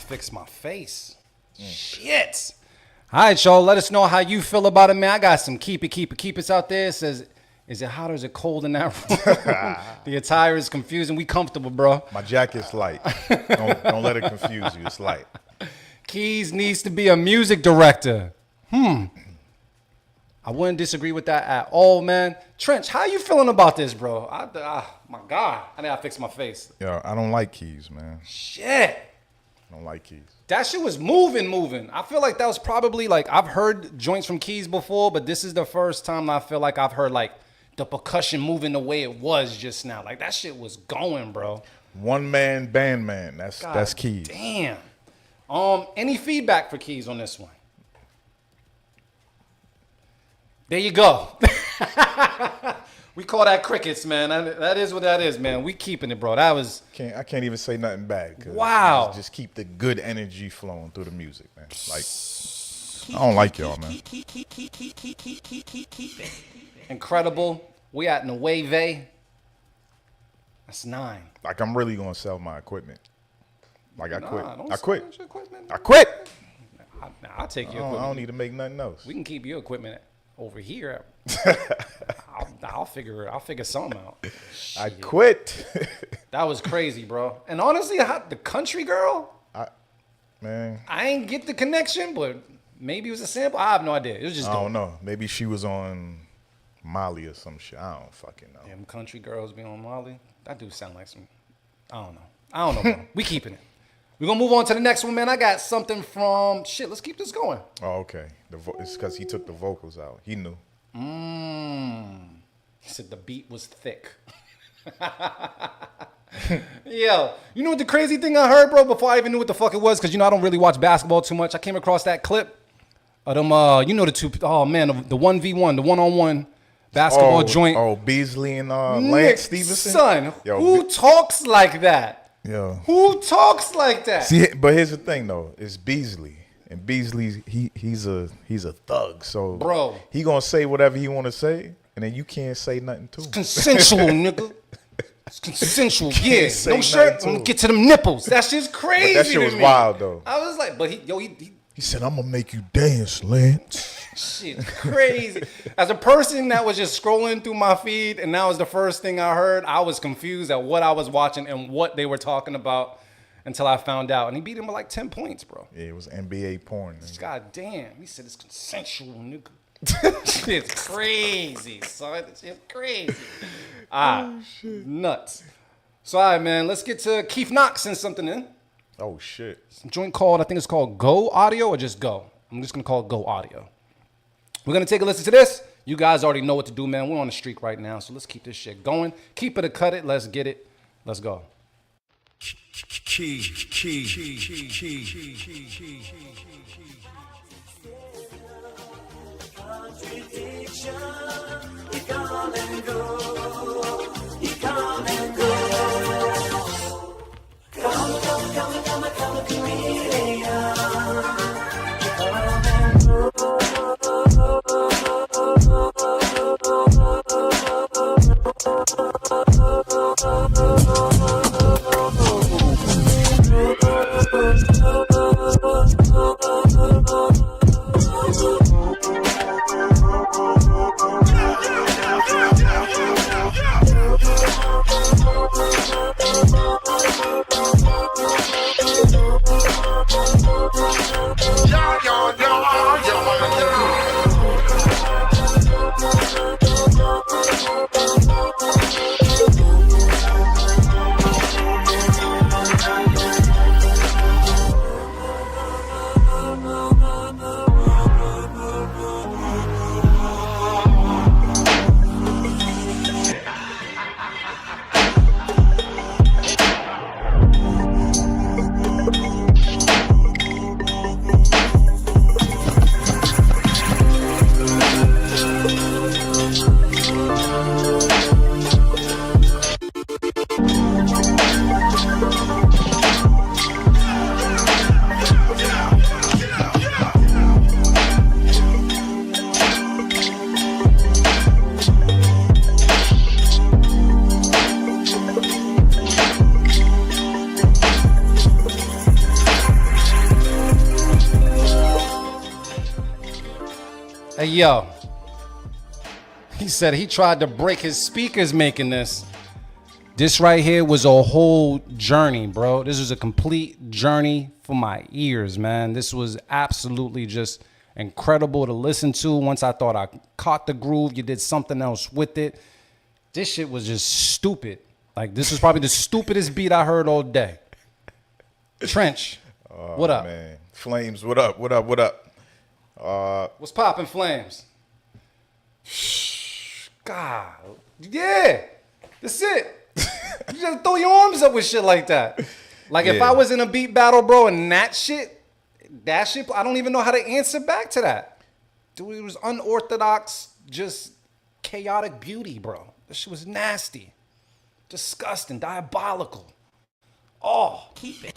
D: Fix my face. Shit. All right, y'all. Let us know how you feel about it, man. I got some keep it's out there. It says, is it hot or is it cold in that room? The attire is confusing. We comfortable, bro.
E: My jacket's light. Don't let it confuse you. It's light.
D: Keys needs to be a music director. I wouldn't disagree with that at all, man. Trench, how you feeling about this, bro? My God. I gotta fix my face.
E: Yo, I don't like Keys, man.
D: Shit.
E: I don't like Keys.
D: That shit was moving. I feel like that was probably like, I've heard joints from Keys before, but this is the first time I feel like I've heard like the percussion moving the way it was just now. Like that shit was going, bro.
E: One man band man. That's Keys.
D: Damn. Any feedback for Keys on this one? There you go. We call that crickets, man. That is what that is, man. We keeping it, bro. That was.
E: I can't even say nothing bad.
D: Wow.
E: Just keep the good energy flowing through the music, man. Like, I don't like y'all, man.
D: Incredible. We at Nueve. That's 9.
E: Like, I'm really gonna sell my equipment. Like, I quit.
D: Don't
E: I
D: sell
E: quit.
D: your equipment.
E: I quit.
D: I'll take your
E: I
D: equipment.
E: don't need to make nothing else.
D: We can keep your equipment over here. I'll figure something out.
E: I quit.
D: That was crazy, bro. And honestly, the country girl,
E: Man,
D: I ain't get the connection, but maybe it was a sample. I have no idea. It was just
E: I
D: dope.
E: don't know. Maybe she was on Molly or some shit. I don't fucking know.
D: Them country girls be on Molly. That do sound like some. I don't know, bro. We keeping it. We're gonna move on to the next one, man. I got something from shit. Let's keep this going.
E: Oh, okay. It's because he took the vocals out. He knew.
D: He said the beat was thick. Yo, you know what the crazy thing I heard, bro, before I even knew what the fuck it was? Because, I don't really watch basketball too much. I came across that clip of them, the two, oh, man, the 1v1, the one-on-one basketball joint.
E: Oh, Beasley and Lance Stevenson?
D: Son,
E: Yo,
D: who talks like that?
E: Yo.
D: Who talks like that?
E: See, but here's the thing, though. It's Beasley. And Beasley, he's a thug. So,
D: bro,
E: he going to say whatever he want to say, and then you can't say nothing to him.
D: Consensual, nigga. It's consensual, yeah. No shirt, I'm gonna get to them nipples. That's just crazy.
E: But that shit was wild, though.
D: I was like, but
E: he said, I'm gonna make you dance, Lance.
D: Shit, crazy. As a person that was just scrolling through my feed, and that was the first thing I heard, I was confused at what I was watching and what they were talking about until I found out. And he beat him by like 10 points, bro.
E: Yeah, it was NBA porn.
D: God damn. He said it's consensual, nigga. It's crazy, son. It's crazy. Nuts. So, all right, man, let's get to Keith Knox sent something in.
E: Oh, shit.
D: Some joint called, I think it's called Go Audio or just Go. I'm just going to call it Go Audio. We're going to take a listen to this. You guys already know what to do, man. We're on the streak right now, so let's keep this shit going. Keep it or cut it. Let's get it. Let's go.
J: You come and go. You come and go. Come, chameleon. You come and go.
D: Hey, yo. He said he tried to break his speakers making this. This right here was a whole journey, bro. This was a complete journey for my ears, man. This was absolutely just incredible to listen to. Once I thought I caught the groove, you did something else with it. This shit was just stupid. Like, this was probably the stupidest beat I heard all day. Trench, What up?
E: Man, Flames, what up? What up? What up?
D: What's poppin', Flames? God, yeah, that's it. You just throw your arms up with shit like that. Like if
E: Yeah.
D: I was in a beat battle, bro, and that shit, I don't even know how to answer back to that. Dude, it was unorthodox, just chaotic beauty, bro. That shit was nasty, disgusting, diabolical. Oh, keep it.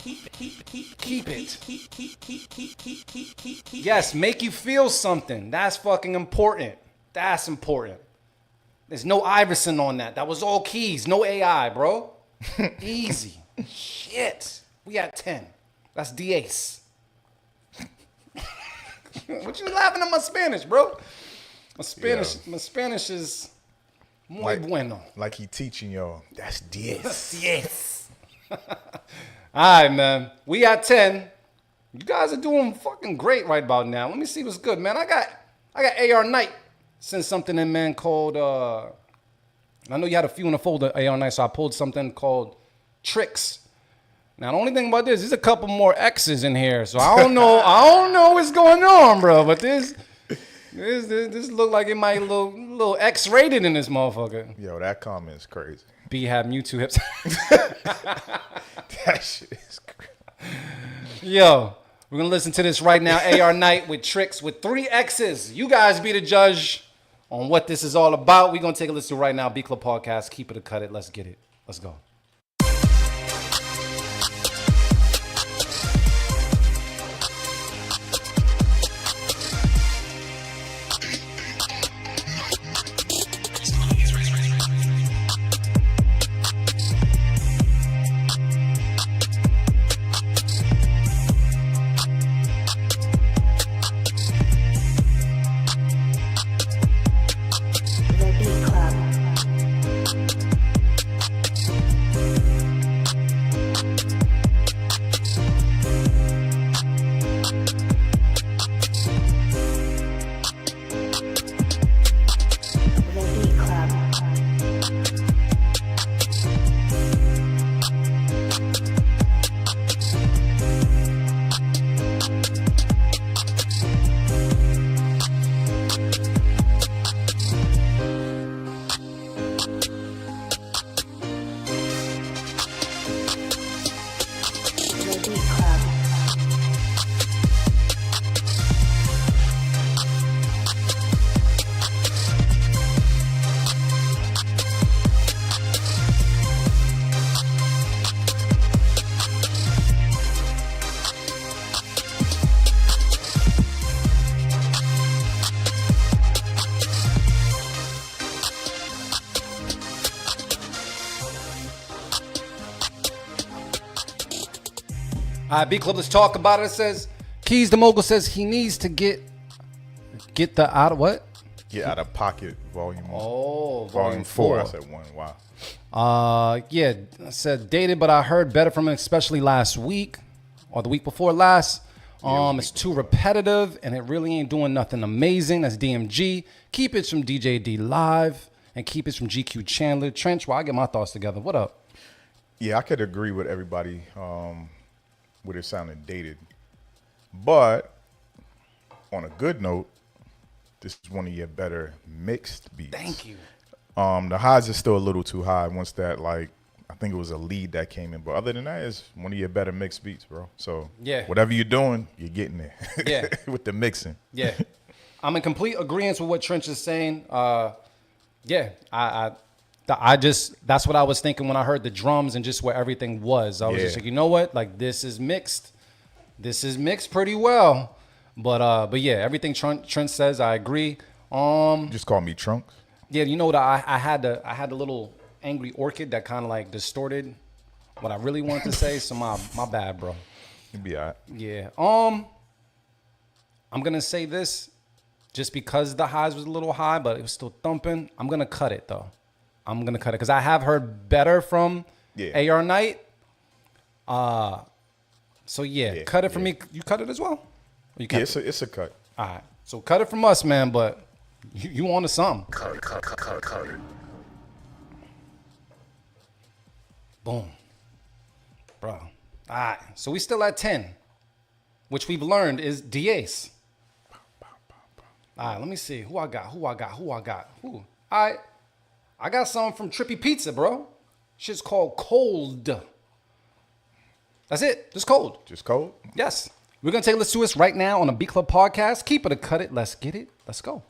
D: Yes, make you feel something. That's fucking important. That's important. There's no Iverson on that. That was all keys. No AI, bro. Easy. Shit. We at 10. That's DAs. What you laughing at my Spanish, bro? My Spanish is muy bueno.
E: Like he teaching y'all. That's DS.
D: Yes. All right, man. We at 10. You guys are doing fucking great right about now. Let me see what's good, man. I got AR Knight sent something in, man, called I know you had a few in the folder, AR Knight, so I pulled something called Tricks. Now the only thing about this, there's a couple more X's in here, so I don't know what's going on, bro. But this look like it might little X-rated in this motherfucker.
E: Yo, that comment is crazy.
D: B have Mewtwo hips.
E: That shit is crazy.
D: Yo, we're gonna listen to this right now. AR Knight with Tricks with 3 X's. You guys be the judge on what this is all about. We're gonna take a listen to right now. B Club Podcast. Keep it or cut it. Let's get it. Let's go. All right, B Club, let's talk about it. It says, Keys the Mogul says he needs to get the out of what?
E: Get Out of Pocket volume.
D: Oh,
E: volume 4. I said 1. Wow.
D: Yeah, I said dated, but I heard better from him, especially last week or the week before last. It's too repetitive and it really ain't doing nothing amazing. That's DMG. Keep it from DJ D Live and keep it from GQ Chandler. Trench, while I get my thoughts together. What up?
E: Yeah, I could agree with everybody with it sounding dated. But on a good note, this is one of your better mixed beats.
D: Thank you.
E: The highs are still a little too high once that, like, I think it was a lead that came in. But other than that, it's one of your better mixed beats, bro. So
D: yeah,
E: whatever you're doing, you're getting there.
D: Yeah.
E: With the mixing.
D: Yeah. I'm in complete agreement with what Trench is saying. Yeah, I just, that's what I was thinking when I heard the drums and just where everything was. I was just like, you know what? Like, this is mixed. This is mixed pretty well. But yeah, everything Trent says, I agree.
E: Just call me Trunks.
D: Yeah, you know what? I had the little angry orchid that kind of like distorted what I really wanted to say. So my bad, bro.
E: You'll be all right.
D: Yeah. I'm gonna say this just because the highs was a little high, but it was still thumping. I'm gonna cut it though. I'm gonna cut it because I have heard better from AR Knight. So yeah, cut it for me. You cut it as well? Or you cut
E: it? It's a cut.
D: All right. So cut it from us, man. But you on to something.
B: Cut it.
D: Boom. Bro. All right. So we still at 10. which we've learned is DAs. All right, let me see who I got. Ooh. All right, I got something from Trippy Pizza, bro. Shit's called Cold. That's it. Just cold.
E: Just cold?
D: Yes. We're going to take a listen to this right now on a Beat Club podcast. Keep it or cut it. Let's get it. Let's go.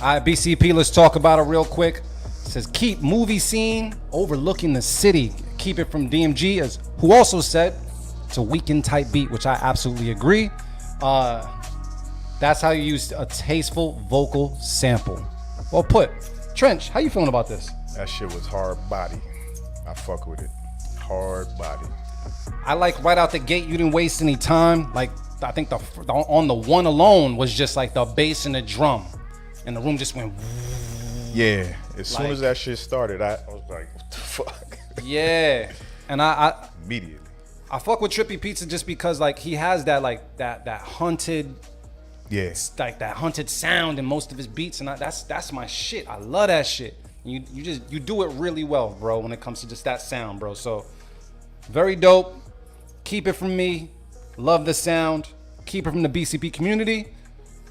D: All right, BCP, let's talk about it real quick. It says, keep movie scene overlooking the city. Keep it from DMG, as who also said it's a weekend type beat, which I absolutely agree. That's how you use a tasteful vocal sample. Well put. Trench, how you feeling about this?
E: That shit was hard body. I fuck with it. Hard body.
D: I like right out the gate, you didn't waste any time. Like, I think on the one alone was just like the bass and the drum. And the room just went.
E: Yeah, as soon as that shit started, I was like, what the fuck?
D: Yeah, and I
E: immediately.
D: I fuck with Trippy Pizza just because like he has that like that haunted, like that haunted sound in most of his beats, and that's my shit. I love that shit. You do it really well, bro, when it comes to just that sound, bro. So very dope. Keep it from me. Love the sound. Keep it from the BCP community.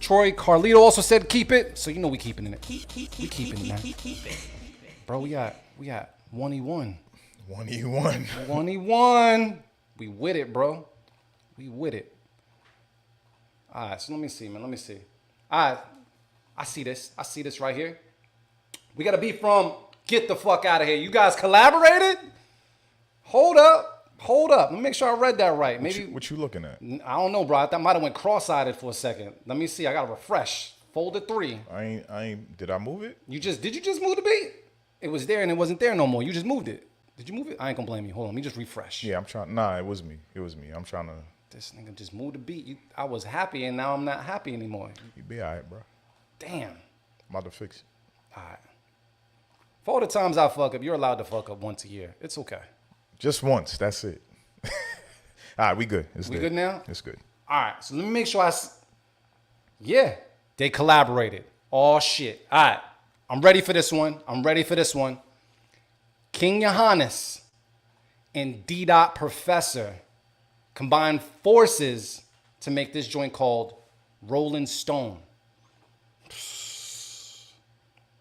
D: Troy Carlito also said keep it, so you know we keeping it. We keeping it, man. Bro, we got 1E1.
E: 1E1.
D: 1E1. We with it, bro. We with it. All right, so let me see, man. Let me see. All right, I see this. I see this right here. We got to be from Get the Fuck Out of Here. You guys collaborated? Hold up. Let me make sure I read that right. Maybe
E: what you looking at?
D: I don't know, bro. I might have went cross-eyed for a second. Let me see. I got to refresh. Folder 3.
E: I ain't. Did I move it?
D: Did you just move the beat? It was there and it wasn't there no more. You just moved it. Did you move it? I ain't gonna blame you. Hold on. Let me just refresh.
E: Yeah, I'm trying. Nah, it was me. I'm trying to.
D: This nigga just moved the beat. I was happy and now I'm not happy anymore.
E: You be all right, bro.
D: Damn.
E: I'm about to fix it.
D: All right. For all the times I fuck up, you're allowed to fuck up once a year. It's okay.
E: Just once. That's it. All right, we good.
D: We good now?
E: It's good.
D: All right, so let me make sure yeah, they collaborated. Oh, shit. All right, I'm ready for this one. King Johannes and D-Dot Professor combined forces to make this joint called Rolling Stone.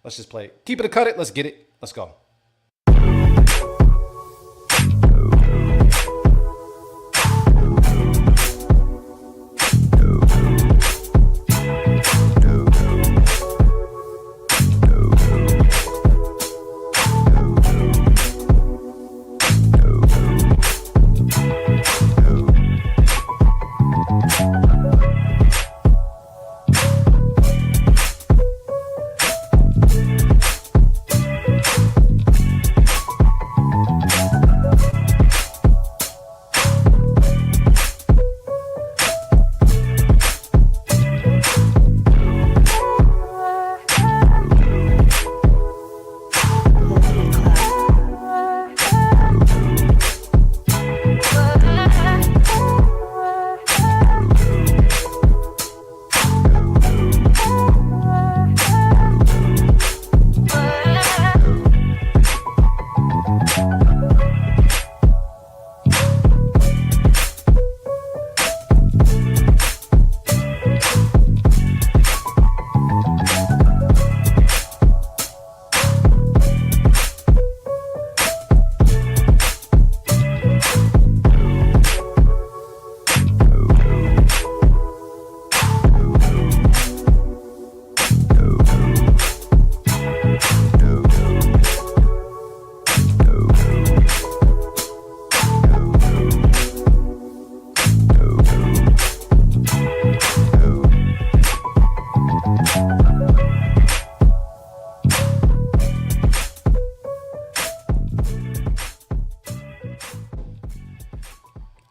D: Let's just play it. Keep it or cut it. Let's get it. Let's go.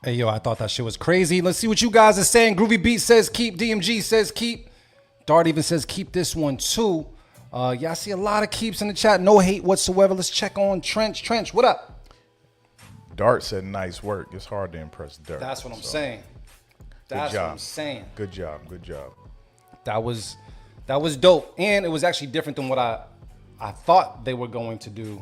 D: Hey, yo, I thought that shit was crazy. Let's see what you guys are saying. Groovy Beat says keep. DMG says keep. Dart even says keep this one too. Yeah, I see a lot of keeps in the chat. No hate whatsoever. Let's check on Trench. Trench, what up?
E: Dart said nice work. It's hard to impress Dart.
D: That's what I'm saying. That's what I'm saying.
E: Good job. Good job.
D: That was dope. And it was actually different than what I thought they were going to do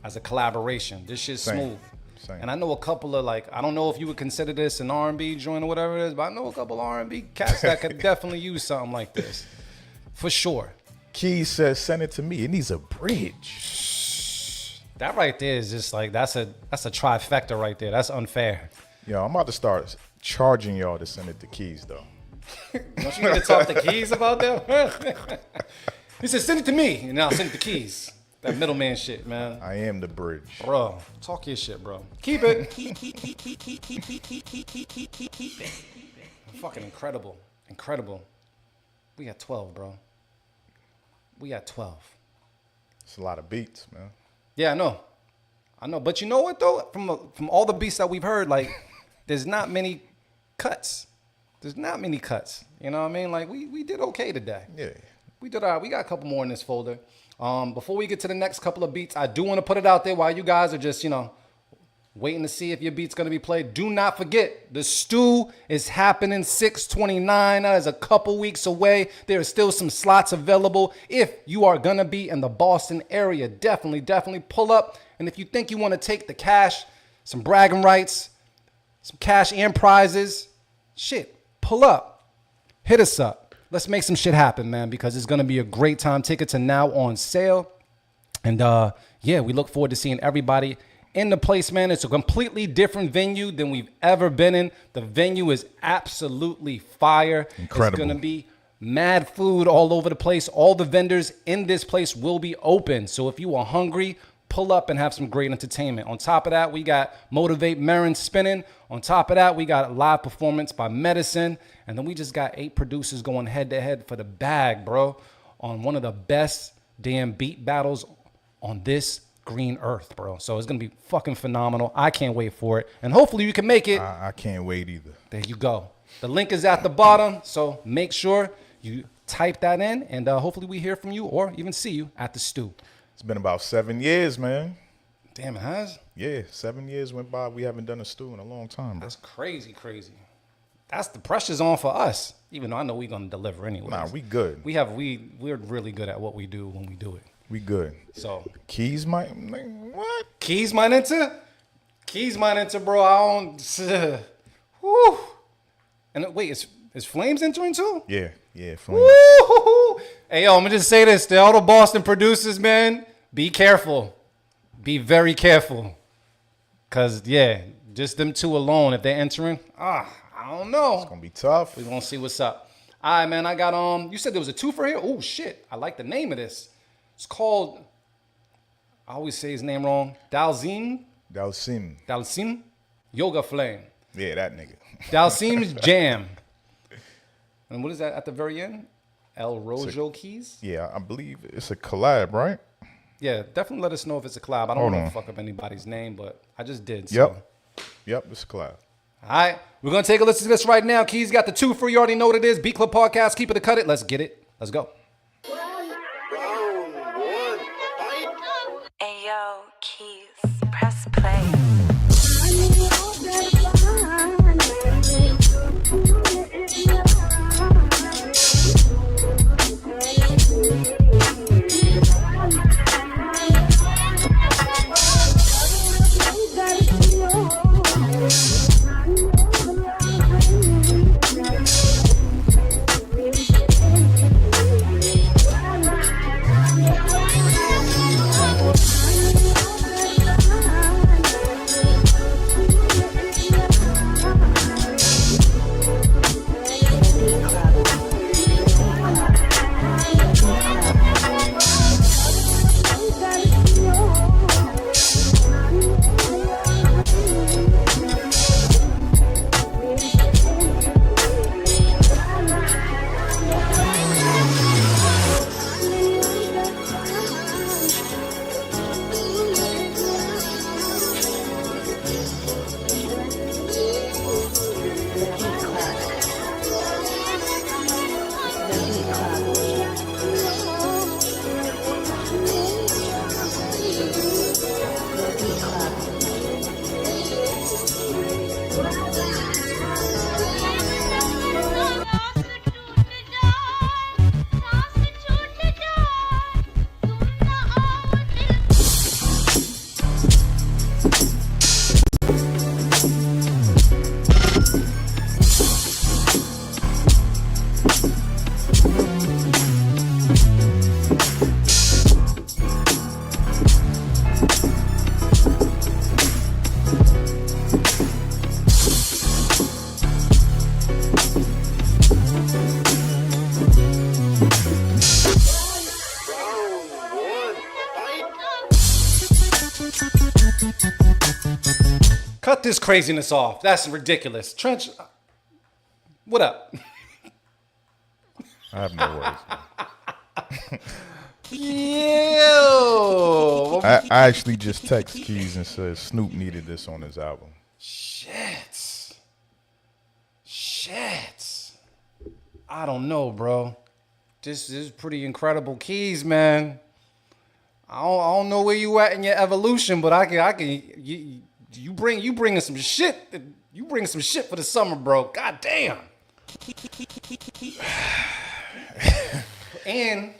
D: as a collaboration. This shit's smooth.
E: Same.
D: And I know a couple of, like, I don't know if you would consider this an R&B joint or whatever it is, but I know a couple R&B cats that could definitely use something like this. For sure.
E: Keys says send it to me. It needs a bridge.
D: That right there is just like, that's a trifecta right there. That's unfair.
E: Yo, I'm about to start charging y'all to send it to Keys, though.
D: Don't you need to talk to Keys about that? He said, send it to me, and I'll send it to Keys. That middleman shit, man.
E: I am the bridge.
D: Bro, talk your shit, bro. Keep it. Fucking incredible. Incredible. We got 12, bro. We got 12.
E: It's a lot of beats, man.
D: Yeah, I know. But you know what, though? From all the beats that we've heard, like, there's not many cuts. You know what I mean? Like, we did okay today.
E: Yeah.
D: We did all right. We got a couple more in this folder. Before we get to the next couple of beats, I do want to put it out there while you guys are just, waiting to see if your beat's going to be played. Do not forget, the stew is happening 6/29. That is a couple weeks away. There are still some slots available. If you are going to be in the Boston area, definitely pull up. And if you think you want to take the cash, some bragging rights, some cash and prizes, shit, pull up. Hit us up. Let's make some shit happen, man, because it's going to be a great time. Tickets are now on sale. And, yeah, we look forward to seeing everybody in the place, man. It's a completely different venue than we've ever been in. The venue is absolutely fire.
E: Incredible.
D: It's going to be mad food all over the place. All the vendors in this place will be open. So if you are hungry, pull up and have some great entertainment. On top of that, we got Motivate Marin spinning. On top of that, we got a live performance by Medicine. And then we just got 8 producers going head to head for the bag, bro, on one of the best damn beat battles on this green earth, bro. So it's going to be fucking phenomenal. I can't wait for it. And hopefully you can make it.
E: I can't wait either.
D: There you go. The link is at the bottom. So make sure you type that in. And hopefully we hear from you or even see you at the stew.
E: It's been about 7 years, man.
D: Damn, it has?
E: Yeah, 7 years went by. We haven't done a stew in a long time, bro.
D: That's crazy. That's the pressure's on for us. Even though I know we're gonna deliver anyway.
E: Nah, we good.
D: We're really good at what we do when we do it.
E: We good.
D: So
E: Keys might what?
D: Keys might enter, bro. I don't. Whew. And wait, is Flames entering too?
E: Yeah, Flames.
D: Woo-hoo-hoo. Hey, yo, I'm going to just say this. To all the Boston producers, man, be careful. Be very careful. Because, yeah, just them two alone, if they're entering, I don't know.
E: It's going to be tough.
D: We're going to see what's up. All right, man, I got, you said there was a twofer here? Oh, shit. I like the name of this. It's called, I always say his name wrong, Dalsim Yoga Flame.
E: Yeah, that nigga.
D: Dalsim's Jam. And what is that at the very end? El Rojo Keys?
E: Yeah, I believe it's a collab, right?
D: Yeah, definitely let us know if it's a collab. I don't want to fuck up anybody's name, but I just did.
E: Yep, it's a collab.
D: All right, we're going to take a listen to this right now. Keys got the 2 for you already know what it is. Beat Club Podcast, keep it to cut it. Let's get it. Let's go.
I: Ayo, Keys, press play.
D: this craziness off. That's ridiculous. Trench, what up?
E: I have no words.
D: Yo.
E: I actually just texted Keys and said Snoop needed this on his album.
D: Shit. I don't know, bro. This is pretty incredible Keys, man. I don't know where you at in your evolution, but I can. You bringing some shit. You bring some shit for the summer, bro. God damn. And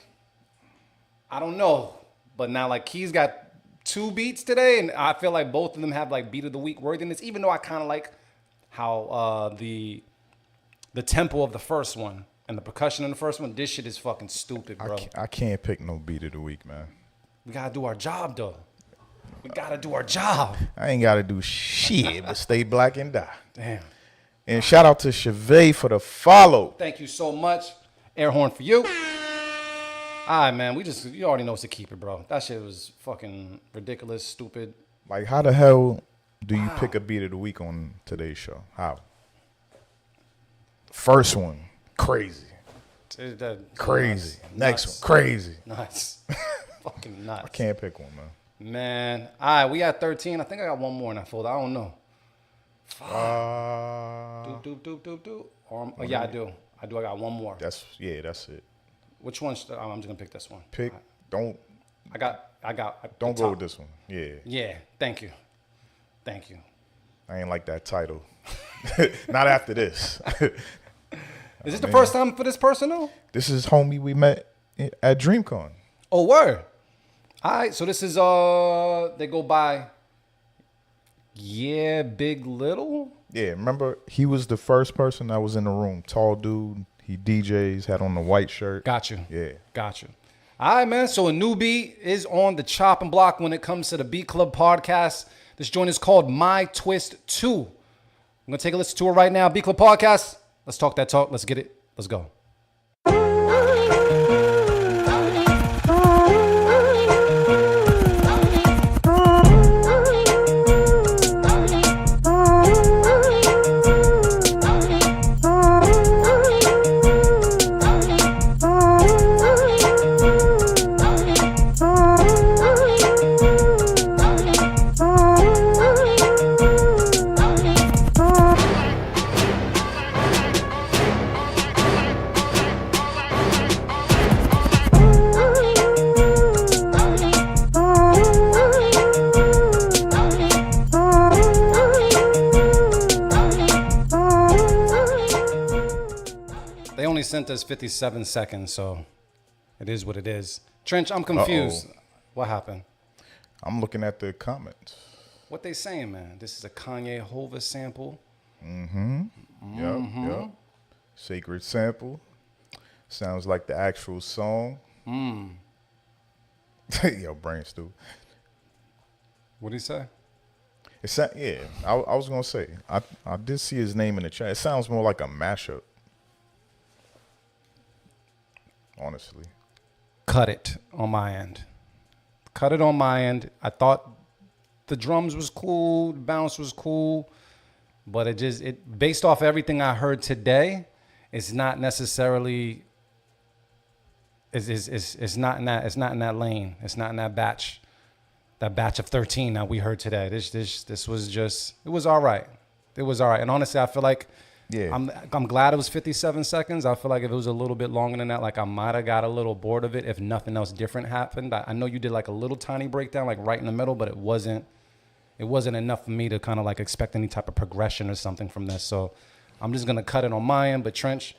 D: I don't know, but now like Keys got 2 beats today, and I feel like both of them have like beat of the week worthiness. Even though I kind of like how the tempo of the first one and the percussion in the first one. This shit is fucking stupid, bro.
E: I can't pick no beat of the week, man.
D: We gotta do our job, though. We gotta do our job.
E: I ain't gotta do shit but stay black and die.
D: Damn.
E: And shout out to Chevy for the follow.
D: Thank you so much. Air horn for you. All right, man. You already know it's a keep it, bro. That shit was fucking ridiculous, stupid.
E: Like, how the hell do you pick a beat of the week on today's show? How? First one, crazy. Crazy. Next one, crazy.
D: Nuts. Fucking nuts.
E: I can't pick one, man.
D: Man. All right, we at 13. I think I got one more in that folder. I don't know. Do. Yeah, I do. I got one more.
E: That's it.
D: Which one? I'm just gonna pick this one.
E: Pick. Don't.
D: I got.
E: Don't go with this one. Yeah.
D: Yeah. Thank you.
E: I ain't like that title. Not after this.
D: Is this the first time for this person though?
E: This is homie we met at DreamCon.
D: Oh, word. All right. So this is they go by. Yeah, Big Little.
E: Yeah, remember he was the first person that was in the room. Tall dude. He DJs, had on the white shirt.
D: Got you.
E: Yeah.
D: Got you. All right, man. So a new beat is on the chopping block when it comes to the Beat Club podcast. This joint is called My Twist 2. I'm going to take a listen to it right now. Beat Club podcast. Let's talk that talk. Let's get it. Let's go. Sent us 57 seconds, so it is what it is. Trench, I'm confused. What happened?
E: I'm looking at the comments.
D: What they saying, man? This is a Kanye Hova sample.
E: Yep. Sacred sample. Sounds like the actual song. Yo, brain stew.
D: What did he say?
E: Yeah, I was gonna say. I did see his name in the chat. It sounds more like a mashup. Honestly.
D: Cut it on my end. I thought the drums was cool, the bounce was cool, but it based off everything I heard today, it's not necessarily it's not in that lane. It's not in that batch of 13 that we heard today. This was just, it was all right. And honestly, I feel like I'm glad it was 57 seconds. I feel like if it was a little bit longer than that, like I might have got a little bored of it if nothing else different happened. I know you did like a little tiny breakdown, like right in the middle, but it wasn't enough for me to kind of like expect any type of progression or something from this. So I'm just gonna cut it on my end. But Trench,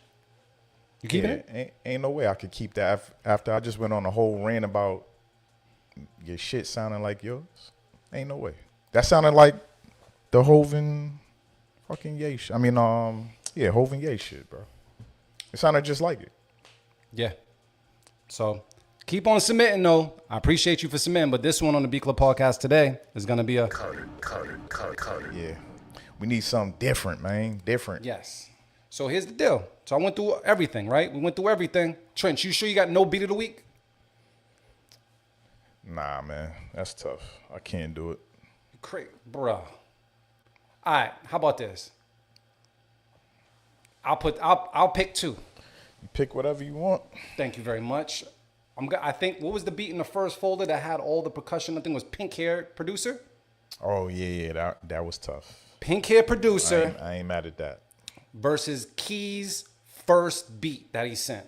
D: you keeping it?
E: Ain't no way I could keep that after I just went on a whole rant about your shit sounding like yours. Ain't no way. That sounded like the Hoven fucking Ye shit. I mean, Hoven Ye shit, bro. It sounded just like it.
D: Yeah. So keep on submitting, though. I appreciate you for submitting, but this one on the Beat Club podcast today is gonna be a
E: cut it. Yeah. We need something different, man. Different.
D: Yes. So here's the deal. So I went through everything, right? We went through everything. Trench, you sure you got no beat of the week?
E: Nah, man. That's tough. I can't do it.
D: Bruh. All right, how about this? I'll pick 2.
E: You pick whatever you want.
D: Thank you very much. I think, what was the beat in the first folder that had all the percussion? I think it was Pink Hair Producer.
E: Oh yeah, that was tough.
D: Pink Hair Producer
E: I ain't mad at that.
D: versus Keys' first beat that he sent.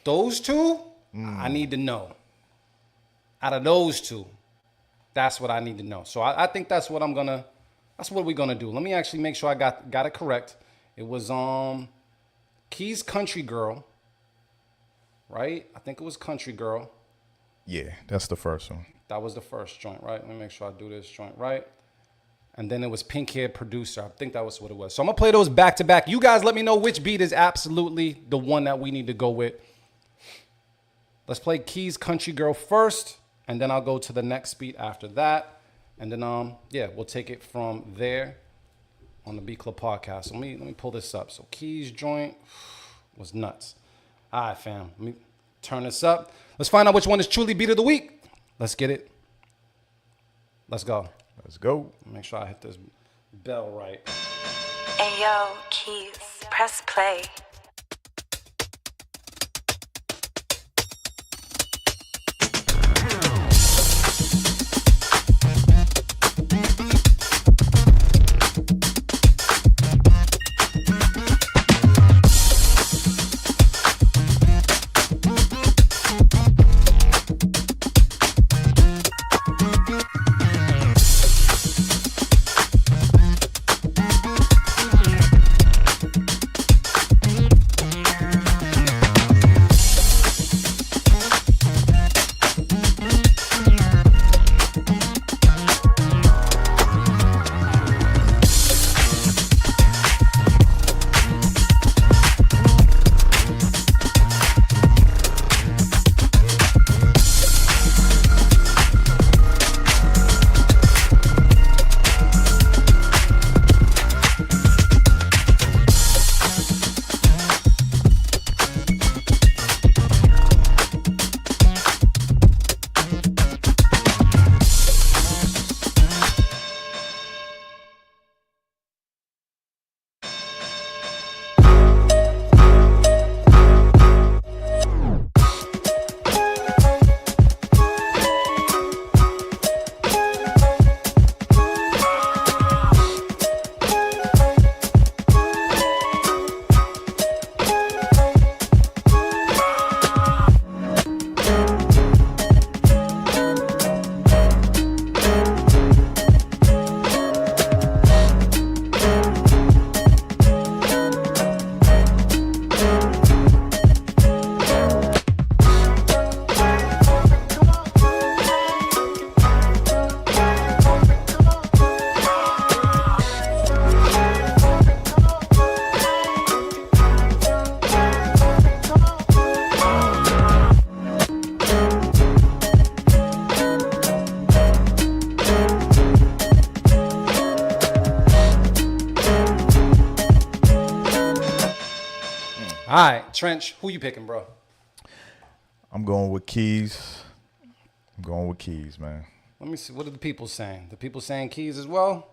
D: Those 2, I need to know. Out of those 2, that's what I need to know. So I think that's what we're gonna do. Let me actually make sure I got it correct. It was Keys' Country Girl, right? I think it was Country Girl.
E: Yeah, that's the first one.
D: That was the first joint, right? Let me make sure I do this joint right. And then it was Pink Hair Producer. I think that was what it was. So I'm going to play those back to back. You guys let me know which beat is absolutely the one that we need to go with. Let's play Keys' Country Girl first, and then I'll go to the next beat after that. And then, we'll take it from there on the Beat Club podcast. So let me pull this up. So Keys' joint was nuts. All right, fam. Let me turn this up. Let's find out which one is truly beat of the week. Let's get it. Let's go.
E: Let's go.
D: Make sure I hit this bell right.
I: Hey yo, Keys, press play.
D: All right, Trench, who you picking, bro?
E: I'm going with Keys. I'm going with Keys, man.
D: Let me see. What are the people saying? The people saying Keys as well?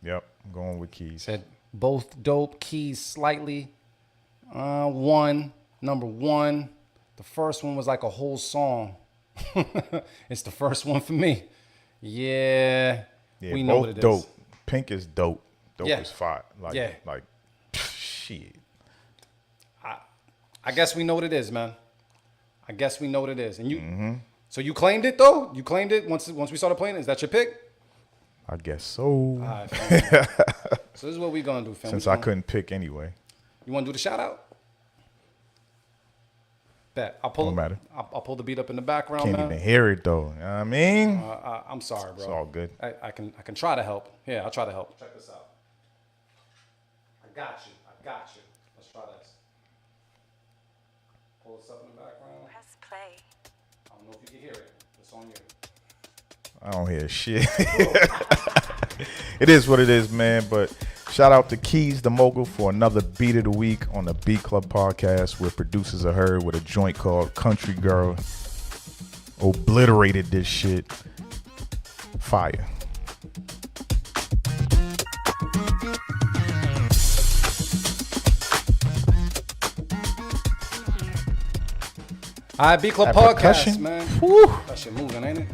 E: Yep, I'm going with Keys.
D: Said both dope. Keys slightly. Number one. The first one was like a whole song. It's the first one for me. Yeah, we know what it
E: dope.
D: is.
E: Pink is dope. Dope
D: Yeah.
E: is fire. Like,
D: Yeah.
E: like, shit.
D: I guess we know what it is, man. I guess we know what it is. And you, so you claimed it though? You claimed it once we started playing it? Is that your pick?
E: I guess so.
D: All right, fam. So this is what we gonna do, fam.
E: Since I couldn't pick anyway.
D: You want to do the shout out? Bet. I'll pull.
E: Don't matter.
D: I'll pull the beat up in the background,
E: Can't
D: man.
E: even hear it though. You know what I mean?
D: I'm sorry, bro.
E: It's all good.
D: I can try to help. Yeah, I'll try to help. Check this out. I got you. Let's try this. Pull this up in the background.
I: Press play.
D: I don't know if you can hear it. It's on you.
E: I don't hear shit. It is what it is, man. But shout out to Keys the Mogul for another beat of the week on the Beat Club podcast, where producers are heard with a joint called Country Girl. Obliterated this shit. Fire.
D: All right, B Club
E: That
D: Podcast,
E: percussion.
D: man.
E: Whew.
D: That shit moving, ain't it?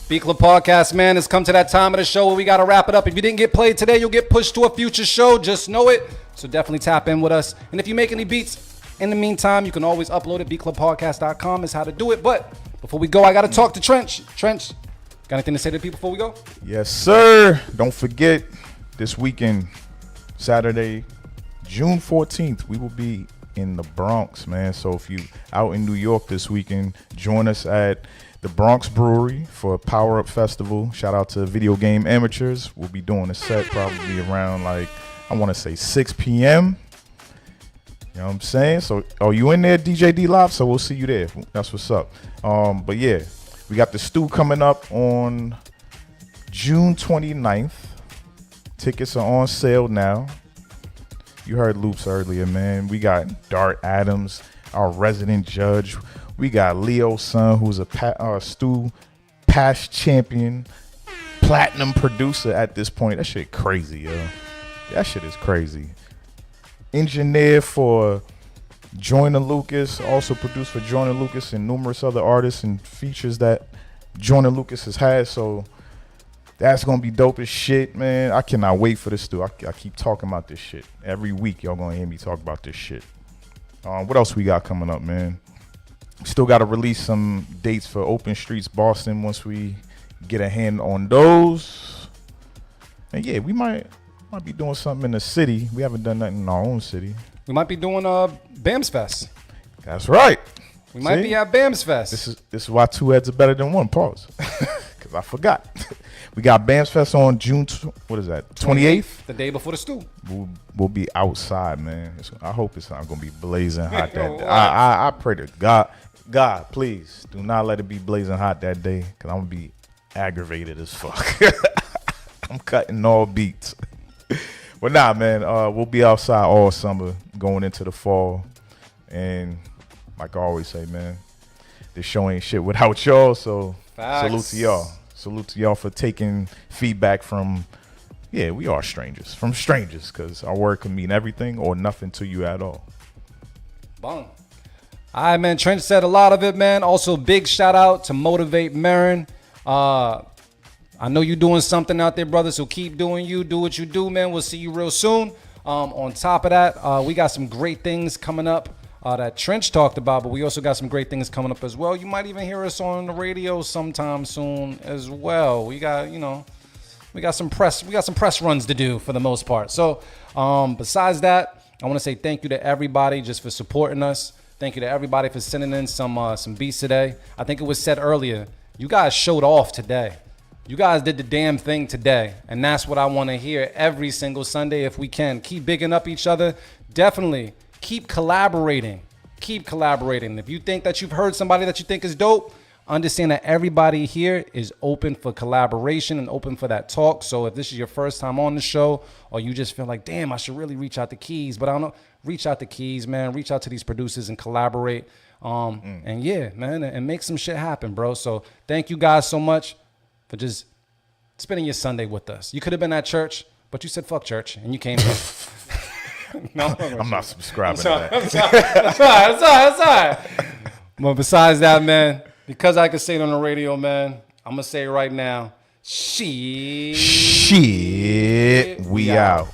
D: B Club Podcast, man. It's come to that time of the show where we got to wrap it up. If you didn't get played today, you'll get pushed to a future show. Just know it. So definitely tap in with us. And if you make any beats in the meantime, you can always upload it. BClubPodcast.com is how to do it. But before we go, I got to talk to Trench. Trench, got anything to say to the people before we go?
E: Yes, sir. Don't forget, this weekend, Saturday, June 14th, we will be in the Bronx, man. So if you out in New York this weekend, join us at the Bronx Brewery for a Power Up Festival. Shout out to Video Game Amateurs. We'll be doing a set probably around, like, I want to say 6 p.m. You know what I'm saying? So, you in there, DJ D Live? So we'll see you there. That's what's up. But yeah, we got the stew coming up on June 29th. Tickets are on sale now. You heard Loops earlier, man. We got Dart Adams, our resident judge. We got Leo's son, who's a stew past champion, platinum producer at this point. That shit crazy, yo. That shit is crazy. Engineer for Joyner Lucas, also produced for Joyner Lucas and numerous other artists and features that Joyner Lucas has had. So that's gonna be dope as shit, man. I cannot wait for this stew. I keep talking about this shit every week. Y'all gonna hear me talk about this shit. What else we got coming up, man? Still got to release some dates for Open Streets Boston once we get a hand on those. And yeah, we might be doing something in the city. We haven't done nothing in our own city.
D: We might be doing BAMS Fest.
E: That's right.
D: We might be at BAMS Fest.
E: This is why two heads are better than one. Pause. Because I forgot. We got BAMS Fest on June, 28th?
D: The day before the stew.
E: We'll be outside, man. I hope it's not going to be blazing hot that day. I pray to God, please do not let it be blazing hot that day, because I'm going to be aggravated as fuck. I'm cutting all beats. But nah, man, we'll be outside all summer going into the fall. And like I always say, man, this show ain't shit without y'all. So
D: Facts.
E: Salute to y'all. Salute to y'all for taking feedback from, we are strangers. From strangers, because our word can mean everything or nothing to you at all.
D: Boom. All right, man. Trench said a lot of it, man. Also, big shout out to Motivate Marin. I know you're doing something out there, brother, so keep doing you. Do what you do, man. We'll see you real soon. On top of that, we got some great things coming up that Trench talked about, but we also got some great things coming up as well. You might even hear us on the radio sometime soon as well. We got some press runs to do for the most part. So besides that, I want to say thank you to everybody just for supporting us. Thank you to everybody for sending in some beats today. I think it was said earlier, you guys showed off today. You guys did the damn thing today, and that's what I want to hear every single Sunday if we can. Keep bigging up each other. Definitely keep collaborating. Keep collaborating. If you think that you've heard somebody that you think is dope, understand that everybody here is open for collaboration and open for that talk. So if this is your first time on the show, or you just feel like, damn, I should really reach out to Keys, but I don't know, reach out to Keys, man. Reach out to these producers and collaborate. And yeah, man, and make some shit happen, bro. So thank you guys so much for just spending your Sunday with us. You could have been at church, but you said fuck church, and you came here. No,
E: I'm not subscribing to that.
D: That's all right. But besides that, man, because I can say it on the radio, man, I'm going to say it right now. Shit.
E: We out.